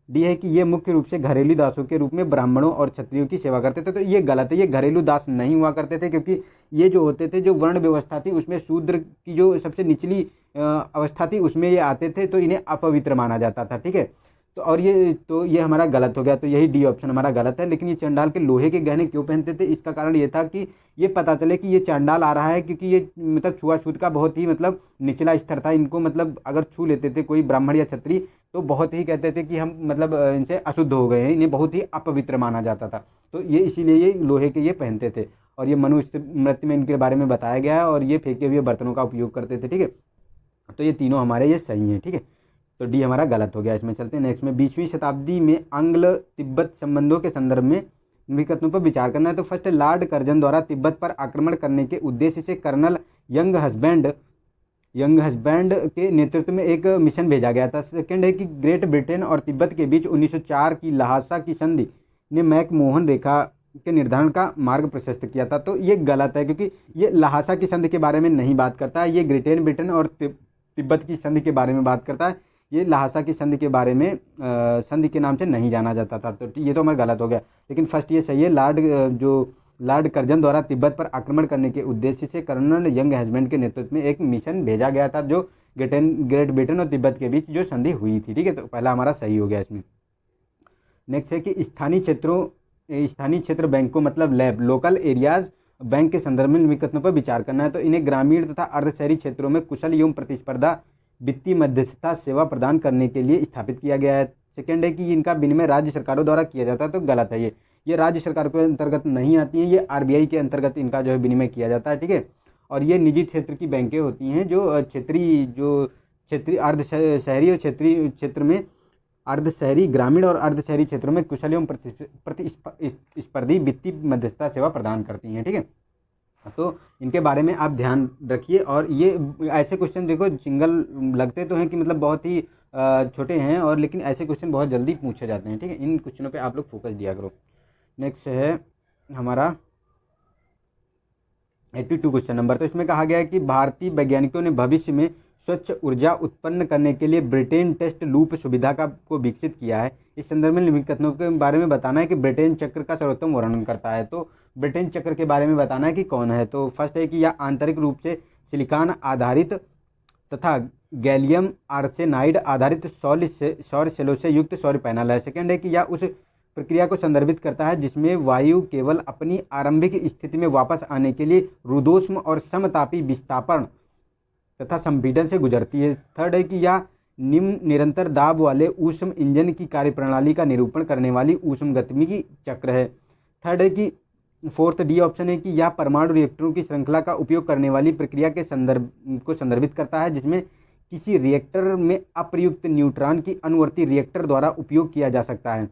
डी है कि ये मुख्य रूप से घरेलू दासों के रूप में ब्राह्मणों और क्षत्रियों की सेवा करते थे। तो ये गलत है, ये घरेलू दास नहीं हुआ करते थे क्योंकि ये जो होते थे, जो वर्ण व्यवस्था थी उसमें शूद्र की जो सबसे निचली अवस्था थी उसमें ये आते थे, तो इन्हें अपवित्र माना जाता था, ठीक है। और ये हमारा गलत हो गया, तो यही डी ऑप्शन हमारा गलत है। लेकिन ये चंडाल के लोहे के गहने क्यों पहनते थे, इसका कारण ये था कि ये पता चले कि ये चंडाल आ रहा है, क्योंकि ये मतलब छुआछूत का बहुत ही मतलब निचला स्तर था। इनको मतलब अगर छू लेते थे कोई ब्राह्मण या क्षत्रिय तो बहुत ही कहते थे कि हम मतलब इनसे अशुद्ध हो गए हैं, इन्हें बहुत ही अपवित्र माना जाता था। तो ये इसीलिए ये लोहे के ये पहनते थे। और ये मनुस्मृति में इनके बारे में बताया गया है, और ये फेंके हुए बर्तनों का उपयोग करते थे, ठीक है। तो ये तीनों हमारे ये सही हैं, ठीक है। तो डी हमारा गलत हो गया। इसमें चलते हैं नेक्स्ट में। 20वीं शताब्दी में आंग्ल तिब्बत संबंधों के संदर्भ में निम्नलिखित कथनों पर विचार करना है। तो फर्स्ट है, लॉर्ड कर्जन द्वारा तिब्बत पर आक्रमण करने के उद्देश्य से कर्नल यंग हस्बैंड के नेतृत्व में एक मिशन भेजा गया था। सेकंड है कि ग्रेट ब्रिटेन और तिब्बत के बीच 1904 की लहासा की संधि ने मैकमोहन रेखा के निर्धारण का मार्ग प्रशस्त किया था। तो ये गलत है, क्योंकि ये लहासा की संधि के बारे में नहीं बात करता है। ये ग्रेट ब्रिटेन और तिब्बत की संधि के बारे में बात करता है। ये लहासा की संधि के बारे में संधि के नाम से नहीं जाना जाता था। तो ये तो हमारा गलत हो गया। लेकिन फर्स्ट ये सही है, लॉर्ड कर्जन द्वारा तिब्बत पर आक्रमण करने के उद्देश्य से कर्नल यंग हस्बैंड के नेतृत्व में एक मिशन भेजा गया था, जो ग्रेट ब्रिटेन और तिब्बत के बीच जो संधि हुई थी, ठीक है। तो पहला हमारा सही हो गया इसमें। नेक्स्ट है कि स्थानीय क्षेत्र बैंकों मतलब लोकल एरियाज बैंक के संदर्भ में निम्नलिखित कथनों पर विचार करना है। तो इन्हें ग्रामीण तथा अर्धशहरी क्षेत्रों में कुशल एवं प्रतिस्पर्धा वित्तीय मध्यस्थता सेवा प्रदान करने के लिए स्थापित किया गया है। सेकंड है कि इनका विनिमय राज्य सरकारों द्वारा किया जाता है। तो गलत है, ये राज्य सरकार के अंतर्गत नहीं आती है, ये आरबीआई के अंतर्गत इनका जो है विनिमय किया जाता है, ठीक है। और ये निजी क्षेत्र की बैंकें होती हैं, जो क्षेत्रीय अर्धशहरी और क्षेत्रीय क्षेत्र में अर्धशहरी ग्रामीण और अर्धशहरी क्षेत्रों में कुशल एवं प्रतिस्पर्धी वित्तीय मध्यस्थता सेवा प्रदान करती हैं, ठीक है। तो इनके बारे में आप ध्यान रखिए। और ये ऐसे क्वेश्चन देखो सिंगल लगते तो हैं कि मतलब बहुत ही छोटे हैं, और लेकिन ऐसे क्वेश्चन बहुत जल्दी पूछे जाते हैं, ठीक है। इन क्वेश्चनों पे आप लोग फोकस दिया करो। नेक्स्ट है हमारा 82 क्वेश्चन नंबर। तो इसमें कहा गया है कि भारतीय वैज्ञानिकों ने भविष्य में स्वच्छ ऊर्जा उत्पन्न करने के लिए ब्रिटेन टेस्ट लूप सुविधा को विकसित किया है। इस संदर्भ में निम्नलिखित कथनों के बारे में बताना है कि ब्रिटेन चक्र का सर्वोत्तम वर्णन करता है। तो ब्रिटेन चक्र के बारे में बताना है कि कौन है। तो फर्स्ट है कि यह आंतरिक रूप से सिलिकॉन आधारित तथा गैलियम आर्सेनाइड आधारित सौर सेलों से युक्त सौर पैनल है। सेकंड है कि यह उस प्रक्रिया को संदर्भित करता है जिसमें वायु केवल अपनी आरंभिक स्थिति में वापस आने के लिए रुद्धोष्म और समतापी विस्थापन तथा संपीड़न से गुजरती है। थर्ड है कि यह निम्न निरंतर दाब वाले ऊष्म इंजन की कार्यप्रणाली का निरूपण करने वाली ऊष्मगतिकी चक्र है। थर्ड है कि फोर्थ डी ऑप्शन है कि यह परमाणु रिएक्टरों की श्रृंखला का उपयोग करने वाली प्रक्रिया के संदर्भित करता है, जिसमें किसी रिएक्टर में अप्रयुक्त न्यूट्रॉन की अनुवर्ती रिएक्टर द्वारा उपयोग किया जा सकता है।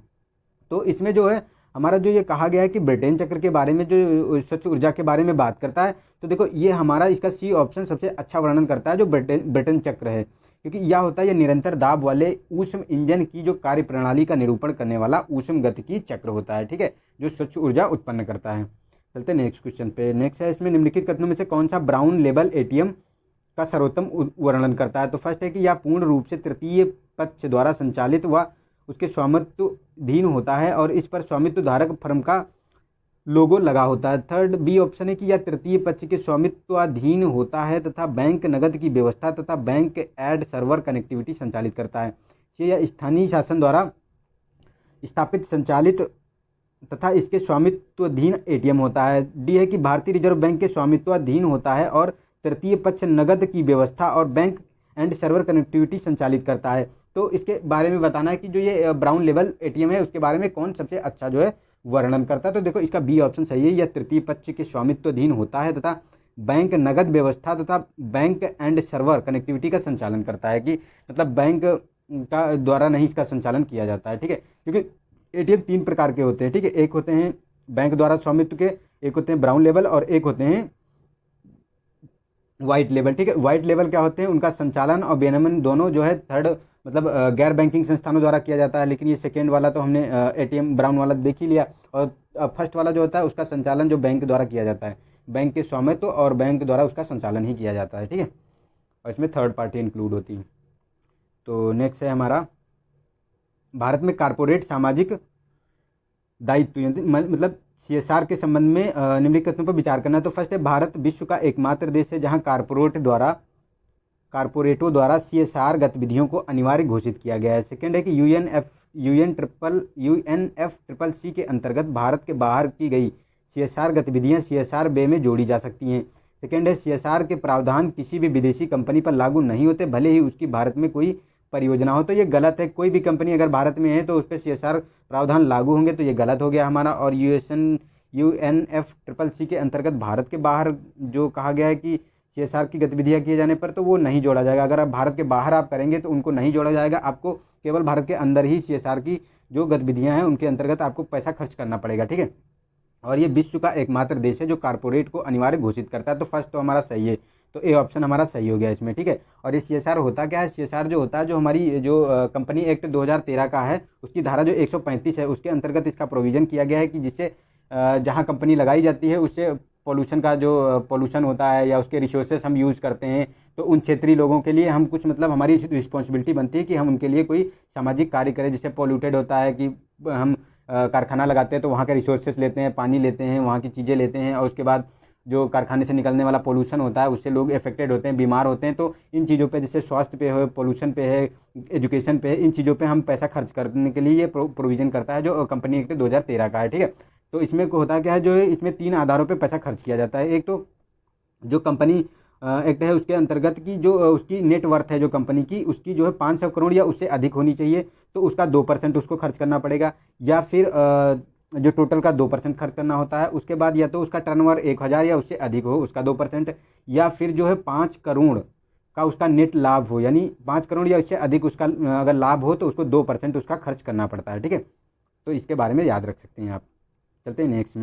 तो इसमें जो है हमारा जो ये कहा गया है कि ब्रिटेन चक्र के बारे में जो स्वच्छ ऊर्जा के बारे में बात करता है, तो देखो ये हमारा इसका सी ऑप्शन सबसे अच्छा वर्णन करता है, जो ब्रिटेन चक्र है, क्योंकि यह होता है ये निरंतर दाब वाले ऊष्म इंजन की जो कार्यप्रणाली का निरूपण करने वाला ऊष्म गतिकी चक्र होता है, ठीक है, जो स्वच्छ ऊर्जा उत्पन्न करता है। चलते नेक्स्ट क्वेश्चन पे। नेक्स्ट है इसमें निम्नलिखित कथनों में से कौन सा ब्राउन लेवल एटीएम का सर्वोत्तम वर्णन करता है। तो फर्स्ट है कि यह पूर्ण रूप से तृतीय पक्ष द्वारा संचालित व उसके स्वामित्वाधीन होता है और इस पर स्वामित्व धारक फर्म का लोगो लगा होता है। थर्ड बी ऑप्शन है कि यह तृतीय पक्ष के स्वामित्वाधीन होता है तथा बैंक नकद की व्यवस्था तथा बैंक एड सर्वर कनेक्टिविटी संचालित करता है। यह स्थानीय शासन द्वारा स्थापित संचालित तथा इसके स्वामित्वाधीन एटीएम होता है। डी है कि भारतीय रिजर्व बैंक के स्वामित्वाधीन होता है और तृतीय पक्ष नकद की व्यवस्था और बैंक एंड सर्वर कनेक्टिविटी संचालित करता है। तो इसके बारे में बताना है कि जो ये ब्राउन लेवल एटीएम है उसके बारे में कौन सबसे अच्छा जो है वर्णन करता है। तो देखो इसका बी ऑप्शन सही है, यह तृतीय पक्ष के स्वामित्वाधीन होता है तथा बैंक नकद व्यवस्था तथा बैंक एंड सर्वर कनेक्टिविटी का संचालन करता है, कि मतलब बैंक का द्वारा नहीं इसका संचालन किया जाता है, ठीक है। क्योंकि एटीएम तीन प्रकार के होते हैं, ठीक है, एक होते हैं बैंक द्वारा स्वामित्व के, एक होते हैं ब्राउन लेवल और एक होते हैं व्हाइट लेवल, ठीक है। व्हाइट लेवल क्या होते हैं, उनका संचालन और विनियमन दोनों जो है थर्ड मतलब गैर बैंकिंग संस्थानों द्वारा किया जाता है। लेकिन ये सेकेंड वाला तो हमने एटीएम ब्राउन वाला देख ही लिया, और फर्स्ट वाला जो होता है उसका संचालन जो बैंक द्वारा किया जाता है, बैंक के स्वामित्व और बैंक द्वारा उसका संचालन ही किया जाता है, ठीक है, और इसमें थर्ड पार्टी इंक्लूड होती है। तो नेक्स्ट है हमारा भारत में कारपोरेट सामाजिक दायित्व मतलब सीएसआर के संबंध में निम्नलिखित कथनों पर विचार करना है। तो फर्स्ट है भारत विश्व का एकमात्र देश है जहां कारपोरेट द्वारा कारपोरेटों द्वारा CSR गतिविधियों को अनिवार्य घोषित किया गया है। सेकेंड है कि UNFCCC के अंतर्गत भारत के बाहर की गई CSR गतिविधियां CSR बे में जोड़ी जा सकती हैं। सेकेंड है CSR के प्रावधान किसी भी विदेशी कंपनी पर लागू नहीं होते, भले ही उसकी भारत में कोई परियोजना हो। तो ये गलत है, कोई भी कंपनी अगर भारत में है तो उस पर CSR प्रावधान लागू होंगे, तो ये गलत हो गया हमारा। और UNFCCC के अंतर्गत भारत के बाहर जो कहा गया है कि CSR की गतिविधियां किए जाने पर, तो वो नहीं जोड़ा जाएगा। अगर आप भारत के बाहर आप करेंगे तो उनको नहीं जोड़ा जाएगा, आपको केवल भारत के अंदर ही CSR की जो गतिविधियां हैं उनके अंतर्गत आपको पैसा खर्च करना पड़ेगा, ठीक है। और ये विश्व का एकमात्र देश है जो कारपोरेट को अनिवार्य घोषित करता है। तो फर्स्ट तो हमारा सही है, तो ए ऑप्शन हमारा सही हो गया इसमें, ठीक है। और ये CSR होता क्या है? CSR जो होता है, जो हमारी जो कंपनी एक्ट 2013 का है, उसकी धारा जो 135 है, उसके अंतर्गत इसका प्रोविज़न किया गया है कि जिससे जहाँ कंपनी लगाई जाती है उससे पोल्यूशन का जो पोल्यूशन होता है या उसके रिसोर्सेस हम यूज़ करते हैं, तो उन क्षेत्रीय लोगों के लिए हम कुछ मतलब हमारी रिस्पॉन्सिबिलिटी बनती है कि हम उनके लिए कोई सामाजिक कार्य करें। जिससे पोल्यूटेड होता है कि हम कारखाना लगाते हैं तो वहाँ के रिसोर्सेस लेते हैं, पानी लेते हैं, वहाँ की चीज़ें लेते हैं, और उसके बाद जो कारखाने से निकलने वाला पोल्यूशन होता है उससे लोग इफेक्टेड होते हैं, बीमार होते हैं। तो इन चीज़ों पे, जैसे स्वास्थ्य पे है, पोल्यूशन पे है, एजुकेशन पे है, इन चीज़ों पे हम पैसा खर्च करने के लिए ये प्रोविज़न करता है जो कंपनी एक्ट 2013 का है, ठीक है। तो इसमें होता क्या है, जो इसमें 3 आधारों पे पैसा खर्च किया जाता है। एक तो जो कंपनी एक्ट है उसके अंतर्गत की जो उसकी नेट वर्थ है जो कंपनी की, उसकी जो है 500 करोड़ या उससे अधिक होनी चाहिए, तो उसका 2% उसको खर्च करना पड़ेगा। या फिर जो टोटल का 2% खर्च करना होता है। उसके बाद या तो उसका टर्नओवर 1000 या उससे अधिक हो, उसका 2%, या फिर जो है 5 करोड़ का उसका नेट लाभ हो, यानी 5 करोड़ या इससे अधिक उसका अगर लाभ हो तो उसको 2% उसका खर्च करना पड़ता है, ठीक है। तो इसके बारे में याद रख सकते हैं आप। चलते हैं नेक्स्ट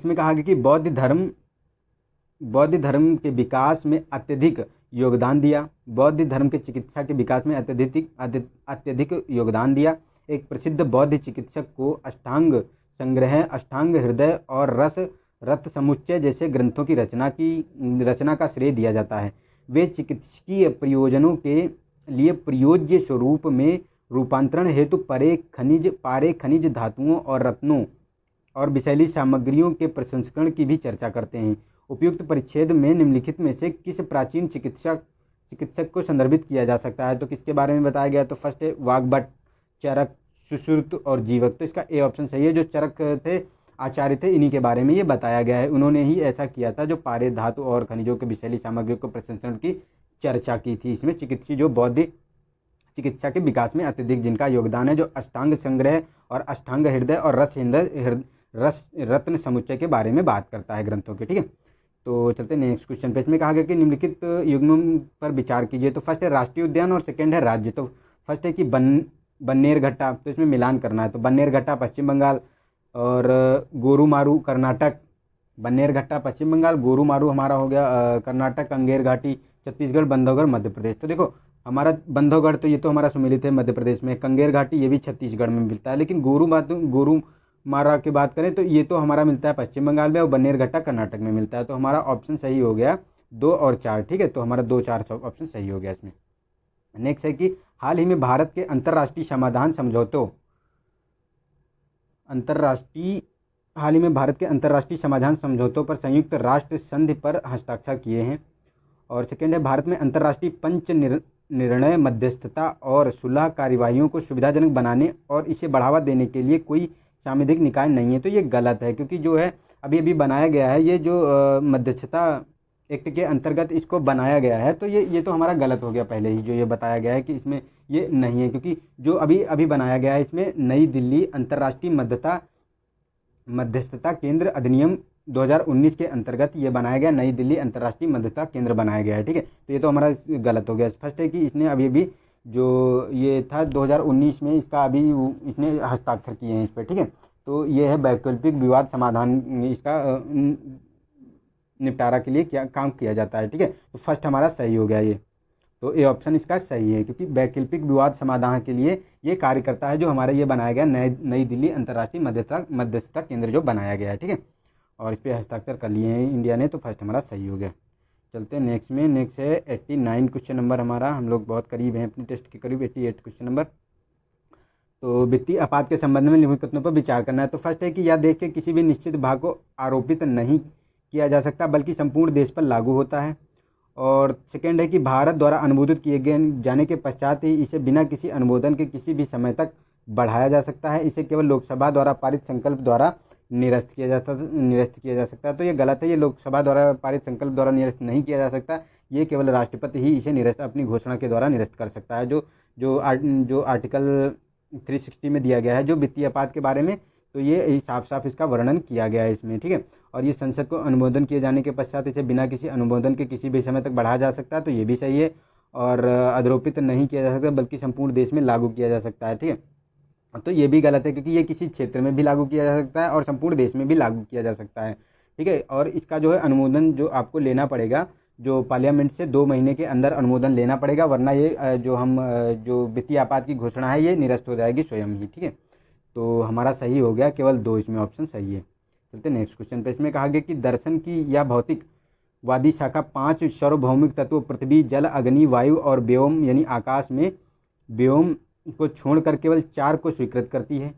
में कहा गया कि बौद्ध धर्म के विकास में अत्यधिक योगदान दिया। बौद्ध धर्म के चिकित्सा के विकास में अत्यधिक योगदान दिया। एक प्रसिद्ध बौद्ध चिकित्सक को अष्टांग संग्रह, अष्टांग हृदय और रथ समुच्चय जैसे ग्रंथों की रचना का श्रेय दिया जाता है। वे चिकित्सकीय प्रयोजनों के लिए प्रयोज्य स्वरूप में रूपांतरण हेतु पारे खनिज धातुओं और रत्नों और विषैली सामग्रियों के प्रसंस्करण की भी चर्चा करते हैं। उपयुक्त परिच्छेद में निम्नलिखित में से किस प्राचीन चिकित्सक को संदर्भित किया जा सकता है? तो किसके बारे में बताया गया? तो फर्स्ट है वाग्भट, चरक, सुश्रुत और जीवक। तो इसका ए ऑप्शन सही है। जो चरक थे, आचार्य थे, इन्हीं के बारे में ये बताया गया है। उन्होंने ही ऐसा किया था जो पारे धातु और खनिजों के विषैली सामग्रियों को प्रसंस्करण की चर्चा की थी। इसमें जो बौद्ध चिकित्सा के विकास में अत्यधिक जिनका योगदान है, जो अष्टांग संग्रह और अष्टांग हृदय और रत्न समुच्चय के बारे में बात करता है ग्रंथों के, ठीक है। तो चलते नेक्स्ट क्वेश्चन पे। इसमें कहा गया कि निम्नलिखित युग्मों पर विचार कीजिए। तो फर्स्ट है राष्ट्रीय उद्यान और सेकंड है राज्य। तो फर्स्ट है कि बन्नेरघट्टा, तो इसमें मिलान करना है। तो बन्नेरघट्टा पश्चिम बंगाल और गोरुमारू कर्नाटक। बन्नेरघट्टा पश्चिम बंगाल, गोरुमारू हमारा हो गया कर्नाटक, कंगेर घाटी छत्तीसगढ़, बंधवगढ़ मध्य प्रदेश। तो देखो हमारा बंधवगढ़ तो ये तो हमारा सुमेलित है मध्य प्रदेश में, कंगेर घाटी ये भी छत्तीसगढ़ में मिलता है। लेकिन गोरुमारा की बात करें तो ये तो हमारा मिलता है पश्चिम बंगाल में, और बन्नेरघट्टा कर्नाटक में मिलता है। तो हमारा ऑप्शन सही हो गया 2 और 4, ठीक है। तो हमारा 2, 4 ऑप्शन सही हो गया इसमें। नेक्स्ट है कि हाल ही में भारत के अंतर्राष्ट्रीय समाधान समझौतों पर संयुक्त राष्ट्र संधि पर हस्ताक्षर किए हैं। और सेकेंड है भारत में अंतर्राष्ट्रीय पंच निर्णय मध्यस्थता और सुलह कार्यवाहियों को सुविधाजनक बनाने और इसे बढ़ावा देने के लिए कोई सांविधिक निकाय नहीं है। तो ये गलत है, क्योंकि जो है अभी बनाया गया है, ये जो मध्यस्थता एक्ट के अंतर्गत इसको बनाया गया है। तो ये तो हमारा गलत हो गया पहले ही, जो ये बताया गया है कि इसमें ये नहीं है, क्योंकि जो अभी बनाया गया है इसमें नई दिल्ली अंतर्राष्ट्रीय मध्यस्थता केंद्र अधिनियम 2019 के अंतर्गत ये बनाया गया, नई दिल्ली अंतर्राष्ट्रीय मध्यस्थता केंद्र बनाया गया है, ठीक है। तो ये तो हमारा गलत हो गया। फर्स्ट है कि इसने अभी जो ये था 2019 में इसने हस्ताक्षर किए हैं इस पर, ठीक है। तो ये है वैकल्पिक विवाद समाधान, इसका निपटारा के लिए क्या काम किया जाता है, ठीक है। तो फर्स्ट हमारा सही हो गया ये, तो ये ऑप्शन इसका सही है, क्योंकि वैकल्पिक विवाद समाधान के लिए ये कार्य करता है जो हमारा ये बनाया गया नई दिल्ली अंतर्राष्ट्रीय मध्यस्थता केंद्र जो बनाया गया है, ठीक है। और इस पर हस्ताक्षर कर लिए हैं इंडिया ने, तो फर्स्ट हमारा सही हो गया। चलते हैं नेक्स्ट में। नेक्स्ट है 89 क्वेश्चन नंबर हमारा, हम लोग बहुत करीब हैं अपनी टेस्ट के करीब, 88 क्वेश्चन नंबर। तो वित्तीय आपात के संबंध में निम्नलिखित कथनों पर विचार करना है। तो फर्स्ट है कि यह देश के किसी भी निश्चित भाग को आरोपित नहीं किया जा सकता, बल्कि संपूर्ण देश पर लागू होता है। और सेकेंड है कि भारत द्वारा अनुमोदित किए गए जाने के पश्चात ही इसे बिना किसी अनुमोदन के किसी भी समय तक बढ़ाया जा सकता है। इसे केवल लोकसभा द्वारा पारित संकल्प द्वारा निरस्त किया जा सकता है। तो ये गलत है, ये लोकसभा द्वारा पारित संकल्प द्वारा निरस्त नहीं किया जा सकता, ये केवल राष्ट्रपति ही इसे निरस्त अपनी घोषणा के द्वारा निरस्त कर सकता है। जो आर्टिकल 360 में दिया गया है जो वित्तीय आपात के बारे में, तो ये साफ साफ इसका वर्णन किया गया है इसमें, ठीक है। और ये संसद को अनुमोदन किए जाने के पश्चात इसे बिना किसी अनुमोदन के किसी भी समय तक बढ़ाया जा सकता है, तो ये भी सही है। और अधरोपित नहीं किया जा सकता बल्कि संपूर्ण देश में लागू किया जा सकता है, ठीक है। तो ये भी गलत है क्योंकि ये किसी क्षेत्र में भी लागू किया जा सकता है और संपूर्ण देश में भी लागू किया जा सकता है, ठीक है। और इसका जो है अनुमोदन जो आपको लेना पड़ेगा, जो पार्लियामेंट से 2 महीने के अंदर अनुमोदन लेना पड़ेगा, वरना ये जो वित्तीय आपात की घोषणा है ये निरस्त हो जाएगी स्वयं ही, ठीक है। तो हमारा सही हो गया, केवल 2 इसमें ऑप्शन सही है। चलते नेक्स्ट क्वेश्चन पे। इसमें कहा गया कि दर्शन की या भौतिकवादी शाखा 5 सार्वभौमिक तत्वों पृथ्वी, जल, अग्नि, वायु और व्योम यानी आकाश में व्योम को छोड़कर केवल 4 को स्वीकृत करती है,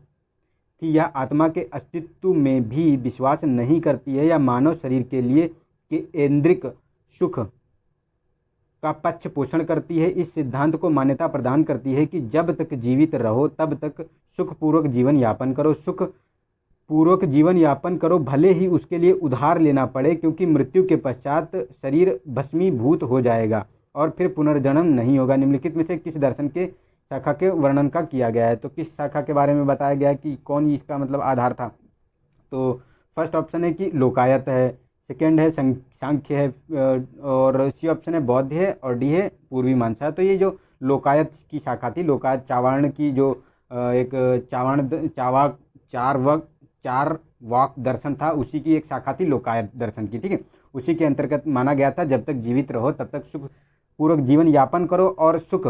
कि यह आत्मा के अस्तित्व में भी विश्वास नहीं करती है या मानव शरीर के लिए केंद्रिक सुख का पक्ष पोषण करती है। इस सिद्धांत को मान्यता प्रदान करती है कि जब तक जीवित रहो तब तक सुखपूर्वक जीवन यापन करो, भले ही उसके लिए उधार लेना पड़े, क्योंकि मृत्यु के पश्चात शरीर भस्मीभूत हो जाएगा और फिर पुनर्जन्म नहीं होगा। निम्नलिखित में से किस दर्शन के शाखा के वर्णन का किया गया है? तो किस शाखा के बारे में बताया गया है कि कौन इसका मतलब आधार था? तो फर्स्ट ऑप्शन है कि लोकायत है, सेकेंड है सांख्य है, और सी ऑप्शन है बौद्ध है, और डी है पूर्वी मीमांसा। तो ये जो लोकायत की शाखा थी, लोकायत चावार्ण की जो एक चार वाक दर्शन था, उसी की एक शाखा थी लोकायत दर्शन की, ठीक है। उसी के अंतर्गत माना गया था जब तक जीवित रहो तब तक सुख पूर्वक जीवन यापन करो, और सुख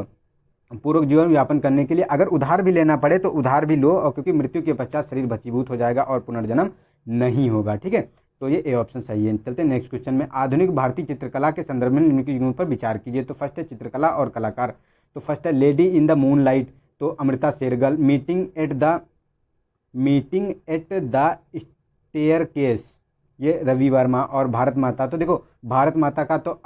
पूर्वक जीवन यापन करने के लिए अगर उधार भी लेना पड़े तो उधार भी लो, और क्योंकि मृत्यु के पश्चात शरीर भस्मीभूत हो जाएगा और पुनर्जन्म नहीं होगा, ठीक है। तो ये ए ऑप्शन सही है। चलते हैं नेक्स्ट क्वेश्चन में। आधुनिक भारतीय चित्रकला के संदर्भ में निम्नलिखित गुणों पर विचार कीजिए। तो फर्स्ट है चित्रकला और कलाकार। तो फर्स्ट है लेडी इन द मूनलाइट, तो Amrita Shergil. Meeting at the staircase, ये रवि वर्मा। और भारत माता, तो देखो भारत माता का तो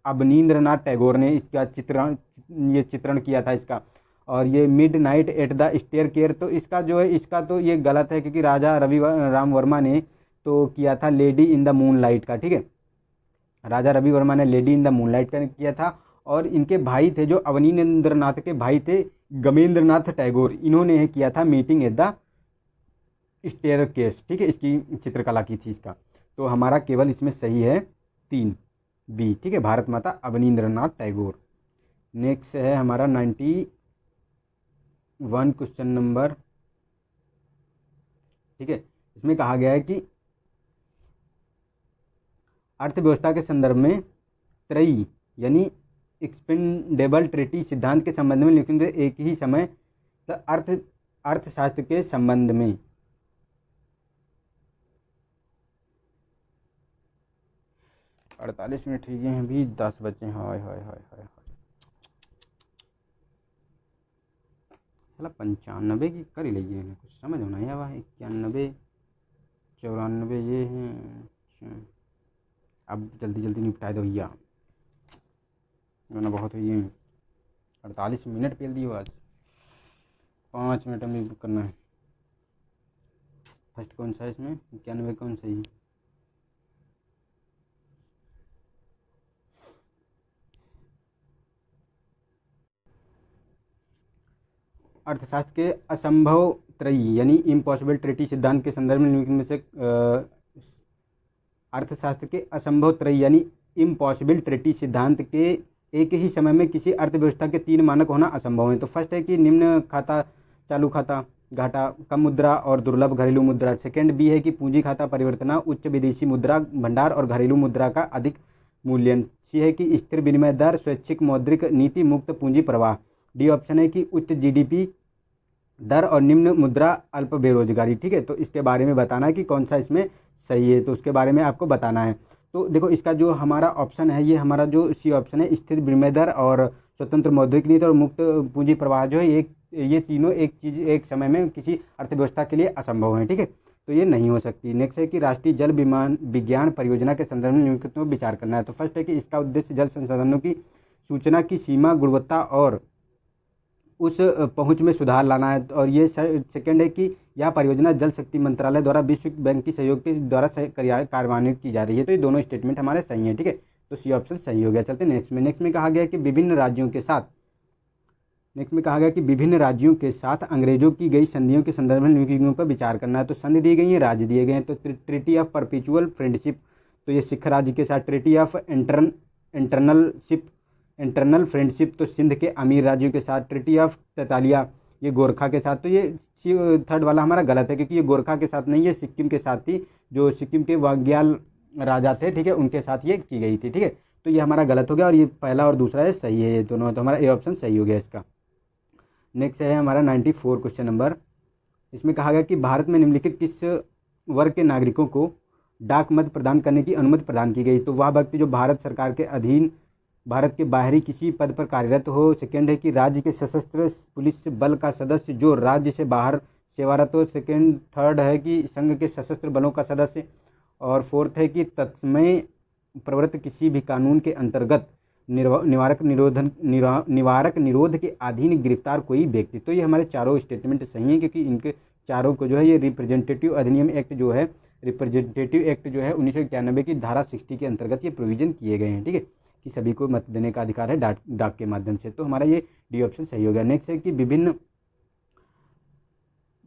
अवनींद्रनाथ टैगोर ने इसका चित्रण किया था इसका। और ये mid night eight the staircase, तो इसका जो है इसका तो ये गलत है क्योंकि राजा रवि राम वर्मा ने तो किया था लेडी इन द मूनलाइट का, ठीक है। राजा रवि वर्मा ने लेडी इन द मूनलाइट का किया था, और इनके भाई थे जो अवनींद्रनाथ के भाई थे गमेंद्रनाथ टैगोर, इन्होंने किया था मीटिंग एट द स्टेयरकेस, ठीक है। इसकी चित्रकला की थी इसका। तो हमारा केवल इसमें सही है 3 बी, ठीक है, भारत माता अवनींद्रनाथ टैगोर। नेक्स्ट है हमारा 91 क्वेश्चन नंबर, ठीक है। इसमें कहा गया है कि अर्थव्यवस्था के संदर्भ में त्रयी यानी एक्सपेंडेबल ट्रिटी सिद्धांत के संबंध में लिखित एक ही समय अर्थशास्त्र के संबंध में 48 मिनट हो गए हैं, अभी 10 बजे। हाय हाय हाय हाय चला 95 की कर ही लीजिए, कुछ समझ होना है। वह 91 94 ये हैं। अब जल्दी जल्दी निपटा दो भैया, वरना बहुत हुई है। 48 मिनट पेल दिए आज, 5 मिनट में करना है। फर्स्ट कौन सा है इसमें? 91 कौन सही है? अर्थशास्त्र के असंभव त्रयी यानी इम्पॉसिबल ट्रिटी सिद्धांत के संदर्भ में निम्नलिखित में से अर्थशास्त्र के असंभव त्रयी यानी इम्पॉसिबल ट्रिटी सिद्धांत के एक ही समय में किसी अर्थव्यवस्था के 3 मानक होना असंभव है। तो फर्स्ट है कि निम्न खाता, चालू खाता, घाटा, कम मुद्रा और दुर्लभ घरेलू मुद्रा। सेकंड बी है कि पूंजी खाता परिवर्तना, उच्च विदेशी मुद्रा भंडार और घरेलू मुद्रा का अधिक मूल्यन। सी है कि स्थिर विनिमय दर, स्वैच्छिक मौद्रिक नीति, मुक्त पूंजी प्रवाह। डी ऑप्शन है कि उच्च जीडीपी दर और निम्न मुद्रा, अल्प बेरोजगारी, ठीक है। तो इसके बारे में बताना है कि कौन सा इसमें सही है, तो उसके बारे में आपको बताना है। तो देखो इसका जो हमारा ऑप्शन है, ये हमारा जो सी ऑप्शन है, स्थिर विनिमय दर और स्वतंत्र मौद्रिक नीति और मुक्त पूंजी प्रवाह जो है ये तीनों एक चीज़ एक समय में किसी अर्थव्यवस्था के लिए असंभव है, ठीक है। तो ये नहीं हो सकती। नेक्स्ट है कि राष्ट्रीय जल विज्ञान परियोजना के संदर्भ में निम्नलिखित में विचार करना है। तो फर्स्ट है कि इसका उद्देश्य जल संसाधनों की सूचना की सीमा, गुणवत्ता और उस पहुंच में सुधार लाना है। और ये सेकंड है कि यह परियोजना जल शक्ति मंत्रालय द्वारा विश्व बैंक की सहयोग के द्वारा कार्यान्वित की जा रही है। तो ये दोनों स्टेटमेंट हमारे सही हैं, ठीक है। तो सी ऑप्शन सही हो गया। चलते नेक्स्ट में कहा गया कि विभिन्न राज्यों के साथ अंग्रेजों की गई संधियों के संदर्भ में निम्नलिखित पर विचार करना है। तो संधि दी गई है, राज्य दिए गए हैं। तो ट्रीटी ऑफ परपेचुअल फ्रेंडशिप, तो ये सिख राज्य के साथ। ट्रीटी ऑफ इंटरनल फ्रेंडशिप, तो सिंध के अमीर राज्यों के साथ। ट्रीटी ऑफ तैतालिया, ये गोरखा के साथ। तो ये थर्ड वाला हमारा गलत है, क्योंकि ये गोरखा के साथ नहीं, ये सिक्किम के साथ थी, जो सिक्किम के वाग्याल राजा थे, ठीक है, उनके साथ ये की गई थी, ठीक है। तो ये हमारा गलत हो गया, और ये पहला और दूसरा है सही है, ये दोनों। तो हमारा ए ऑप्शन सही हो गया इसका। नेक्स्ट है हमारा 94 क्वेश्चन नंबर। इसमें कहा गया कि भारत में निम्नलिखित किस वर्ग के नागरिकों को डाक मत प्रदान करने की अनुमति प्रदान की गई। तो वह व्यक्ति जो भारत सरकार के अधीन भारत के बाहरी किसी पद पर कार्यरत हो। सेकेंड है कि राज्य के सशस्त्र पुलिस बल का सदस्य जो राज्य से बाहर सेवारत हो। थर्ड है कि संघ के सशस्त्र बलों का सदस्य। और फोर्थ है कि तत्समय प्रवृत्त किसी भी कानून के अंतर्गत निवारक निरोध के अधीन गिरफ्तार कोई व्यक्ति। तो ये हमारे चारों स्टेटमेंट सही हैं, क्योंकि इनके चारों को जो है ये रिप्रेजेंटेटिव अधिनियम एक्ट जो है, रिप्रेजेंटेटिव एक्ट जो है 1991 की धारा 60 के अंतर्गत ये प्रोविजन किए गए हैं, ठीक है, कि सभी को मत देने का अधिकार है डाक के माध्यम से। तो हमारा ये डी ऑप्शन सही हो गया। नेक्स्ट है कि विभिन्न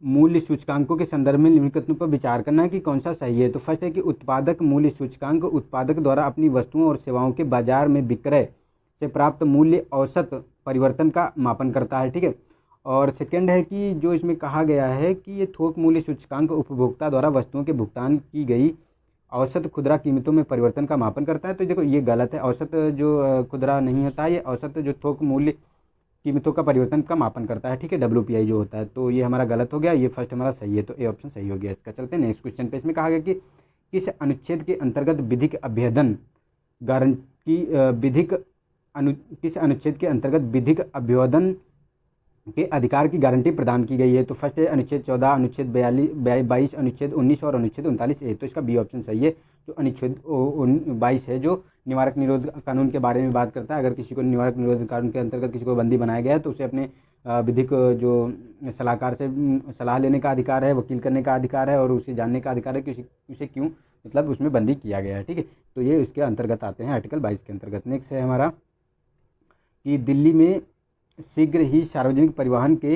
मूल्य सूचकांकों के संदर्भ में निम्नलिखित पर विचार करना है कि कौन सा सही है। तो फर्स्ट है कि उत्पादक मूल्य सूचकांक उत्पादक द्वारा अपनी वस्तुओं और सेवाओं के बाजार में विक्रय से प्राप्त मूल्य औसत परिवर्तन का मापन करता है, ठीक है। और सेकंड है कि जो इसमें कहा गया है कि ये थोक मूल्य सूचकांक उपभोक्ता द्वारा वस्तुओं के भुगतान की गई औसत खुदरा कीमतों में परिवर्तन का मापन करता है। तो देखो ये गलत है, औसत जो खुदरा नहीं होता है, ये औसत जो थोक मूल्य कीमतों का परिवर्तन का मापन करता है, ठीक है, WPI जो होता है। तो ये हमारा गलत हो गया, ये फर्स्ट हमारा सही है, तो ए ऑप्शन सही हो गया इसका। चलते हैं नेक्स्ट क्वेश्चन पे। इसमें कहा गया कि किस अनुच्छेद के अंतर्गत विधिक अभ्यदन गारंटी किस अनुच्छेद के अंतर्गत विधिक अभ्युदन के अधिकार की गारंटी प्रदान की गई है। तो फर्स्ट है अनुच्छेद 14, अनुच्छेद 22, अनुच्छेद 19 और अनुच्छेद 39A। तो इसका बी ऑप्शन सही है। जो अनुच्छेद 22 है, जो निवारक निरोध कानून के बारे में बात करता है। अगर किसी को निवारक निरोध कानून के अंतर्गत किसी को बंदी बनाया गया है, तो उसे अपने विधिक जो सलाहकार से सलाह लेने का अधिकार है, वकील करने का अधिकार है, और उसे जानने का अधिकार है कि उसे क्यों मतलब उसमें बंदी किया गया है, ठीक है। तो ये उसके अंतर्गत आते हैं, आर्टिकल 22 के अंतर्गत। नेक्स्ट है हमारा कि दिल्ली में शीघ्र ही सार्वजनिक परिवहन के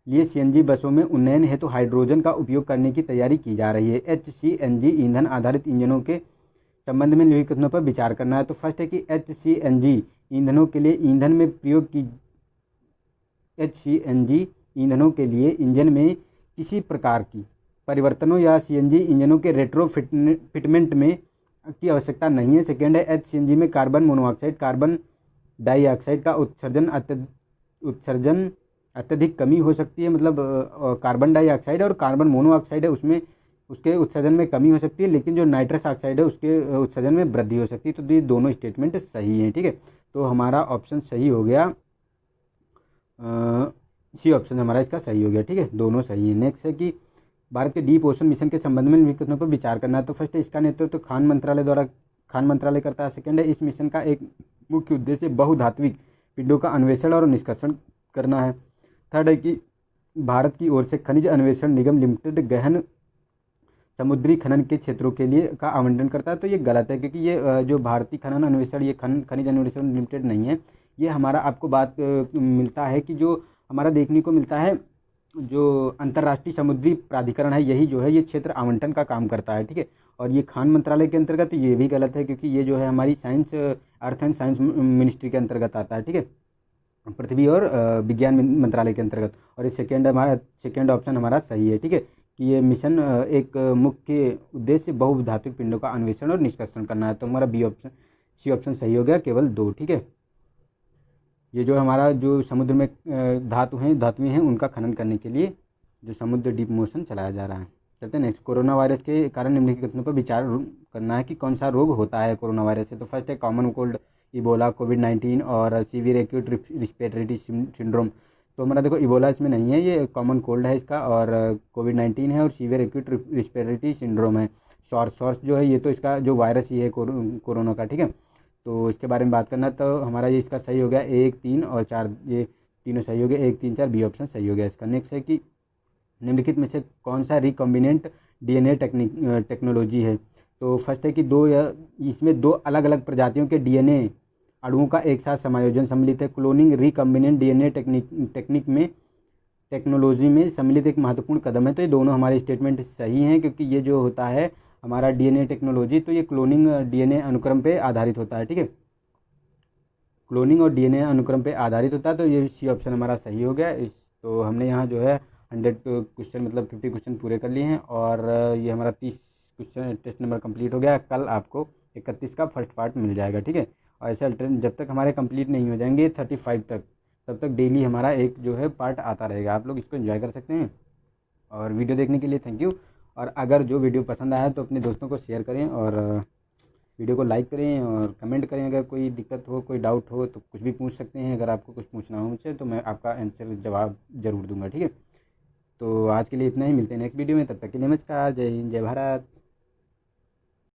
लिए CNG बसों में उन्नयन हेतु हाइड्रोजन का उपयोग करने की तैयारी की जा रही है। HCNG ईंधन आधारित इंजनों के संबंध में निम्नलिखित पर विचार करना है। तो फर्स्ट है कि HCNG ईंधनों के लिए इंजन में इंजन में किसी प्रकार की परिवर्तनों या CNG इंजनों के रेट्रोफिटमेंट में की आवश्यकता नहीं है। सेकेंड है HCNG में कार्बन मोनोऑक्साइड, कार्बन डाइऑक्साइड का उत्सर्जन अत्यधिक कमी हो सकती है, मतलब कार्बन डाइऑक्साइड और कार्बन मोनोऑक्साइड है उसमें उसके उत्सर्जन में कमी हो सकती है, लेकिन जो नाइट्रस ऑक्साइड है उसके उत्सर्जन में वृद्धि हो सकती है। तो ये दोनों स्टेटमेंट सही हैं, ठीक है। तो हमारा ऑप्शन सही हो गया, सी ऑप्शन हमारा इसका सही हो गया, ठीक है, दोनों सही हैं। नेक्स्ट है कि भारत के डीप ओशन मिशन के संबंध में निम्नलिखित पर विचार करना है। तो फर्स्ट है इसका नेतृत्व खान मंत्रालय करता है। सेकेंड है इस मिशन का एक मुख्य उद्देश्य बहुधात्विक पिंडों का अन्वेषण और निष्कर्षण करना है। थर्ड है कि भारत की ओर से खनिज अन्वेषण निगम लिमिटेड गहन समुद्री खनन के क्षेत्रों के लिए का आवंटन करता है। तो ये गलत है, क्योंकि ये जो भारतीय खनन अन्वेषण ये खनिज अन्वेषण लिमिटेड नहीं है। ये हमारा आपको बात मिलता है कि जो हमारा देखने को मिलता है जो अंतर्राष्ट्रीय समुद्री प्राधिकरण है, यही जो है ये क्षेत्र आवंटन का काम करता है, ठीक है। और ये खान मंत्रालय के अंतर्गत ये भी गलत है, क्योंकि ये जो है हमारी अर्थ एंड साइंस मिनिस्ट्री के अंतर्गत आता है, ठीक है, पृथ्वी और विज्ञान मंत्रालय के अंतर्गत। और ये सेकेंड ऑप्शन हमारा सही है, ठीक है, कि ये मिशन एक मुख्य उद्देश्य बहुधात्विक पिंडों का अन्वेषण और निष्कर्षण करना है। तो हमारा सी ऑप्शन सही हो गया, केवल 2, ठीक है। ये जो हमारा जो समुद्र में धातुएं हैं उनका खनन करने के लिए जो समुद्र डीप मोशन चलाया जा रहा है। चलते हैं नेक्स्ट। कोरोना वायरस के कारण निम्नलिखित पर विचार करना है कि कौन सा रोग होता है कोरोना वायरस से। तो फर्स्ट है कॉमन कोल्ड, इबोला, कोविड-19 और सीवियर एक्यूट रिस्पिरेटरी सिंड्रोम। तो हमारा देखो इबोला इसमें नहीं है, ये कॉमन कोल्ड है इसका, और कोविड-19 है, और सीवियर एक्यूट रिस्पिरेटरी सिंड्रोम है। सॉर्स जो है ये तो इसका जो वायरस ही है कोरोना का, ठीक है। तो इसके बारे में बात करना, तो हमारा ये इसका सही हो गया 1, 3 और 4, ये तीनों सही हो गए, 1, 3, 4 बी ऑप्शन सही हो गया इसका। नेक्स्ट है कि निम्नलिखित में से कौन सा रिकॉम्बिनेंट डीएनए टेक्नोलॉजी है। तो फर्स्ट है कि इसमें दो अलग अलग प्रजातियों के डीएनए अणुओं का एक साथ समायोजन सम्मिलित है। क्लोनिंग रिकॉम्बिनेंट डीएनए टेक्नोलॉजी में सम्मिलित एक महत्वपूर्ण कदम है। तो ये दोनों हमारे स्टेटमेंट सही हैं, क्योंकि ये जो होता है हमारा डीएनए टेक्नोलॉजी, तो ये क्लोनिंग डीएनए अनुक्रम पे आधारित होता है, ठीक है। क्लोनिंग और डीएनए अनुक्रम पे आधारित होता है, तो ये सी ऑप्शन हमारा सही हो गया। तो हमने यहाँ जो है 100 क्वेश्चन मतलब 50 क्वेश्चन पूरे कर लिए हैं, और ये हमारा 30 क्वेश्चन टेस्ट नंबर कंप्लीट हो गया। कल आपको 31 का फर्स्ट पार्ट मिल जाएगा, ठीक है। और ऐसे अल्टरनेट जब तक हमारे कंप्लीट नहीं हो जाएंगे 35 तक, तब तक डेली हमारा एक जो है पार्ट आता रहेगा। आप लोग इसको एंजॉय कर सकते हैं। और वीडियो देखने के लिए थैंक यू। और अगर जो वीडियो पसंद आया तो अपने दोस्तों को शेयर करें, और वीडियो को लाइक करें और कमेंट करें। अगर कोई दिक्कत हो, कोई डाउट हो तो कुछ भी पूछ सकते हैं। अगर आपको कुछ पूछना हो मुझसे तो मैं आपका आंसर जवाब ज़रूर दूंगा, ठीक है। तो आज के लिए इतना ही, मिलते हैं नेक्स्ट वीडियो में। तब तक के लिए नमस्कार, जय हिंद, जय भारत।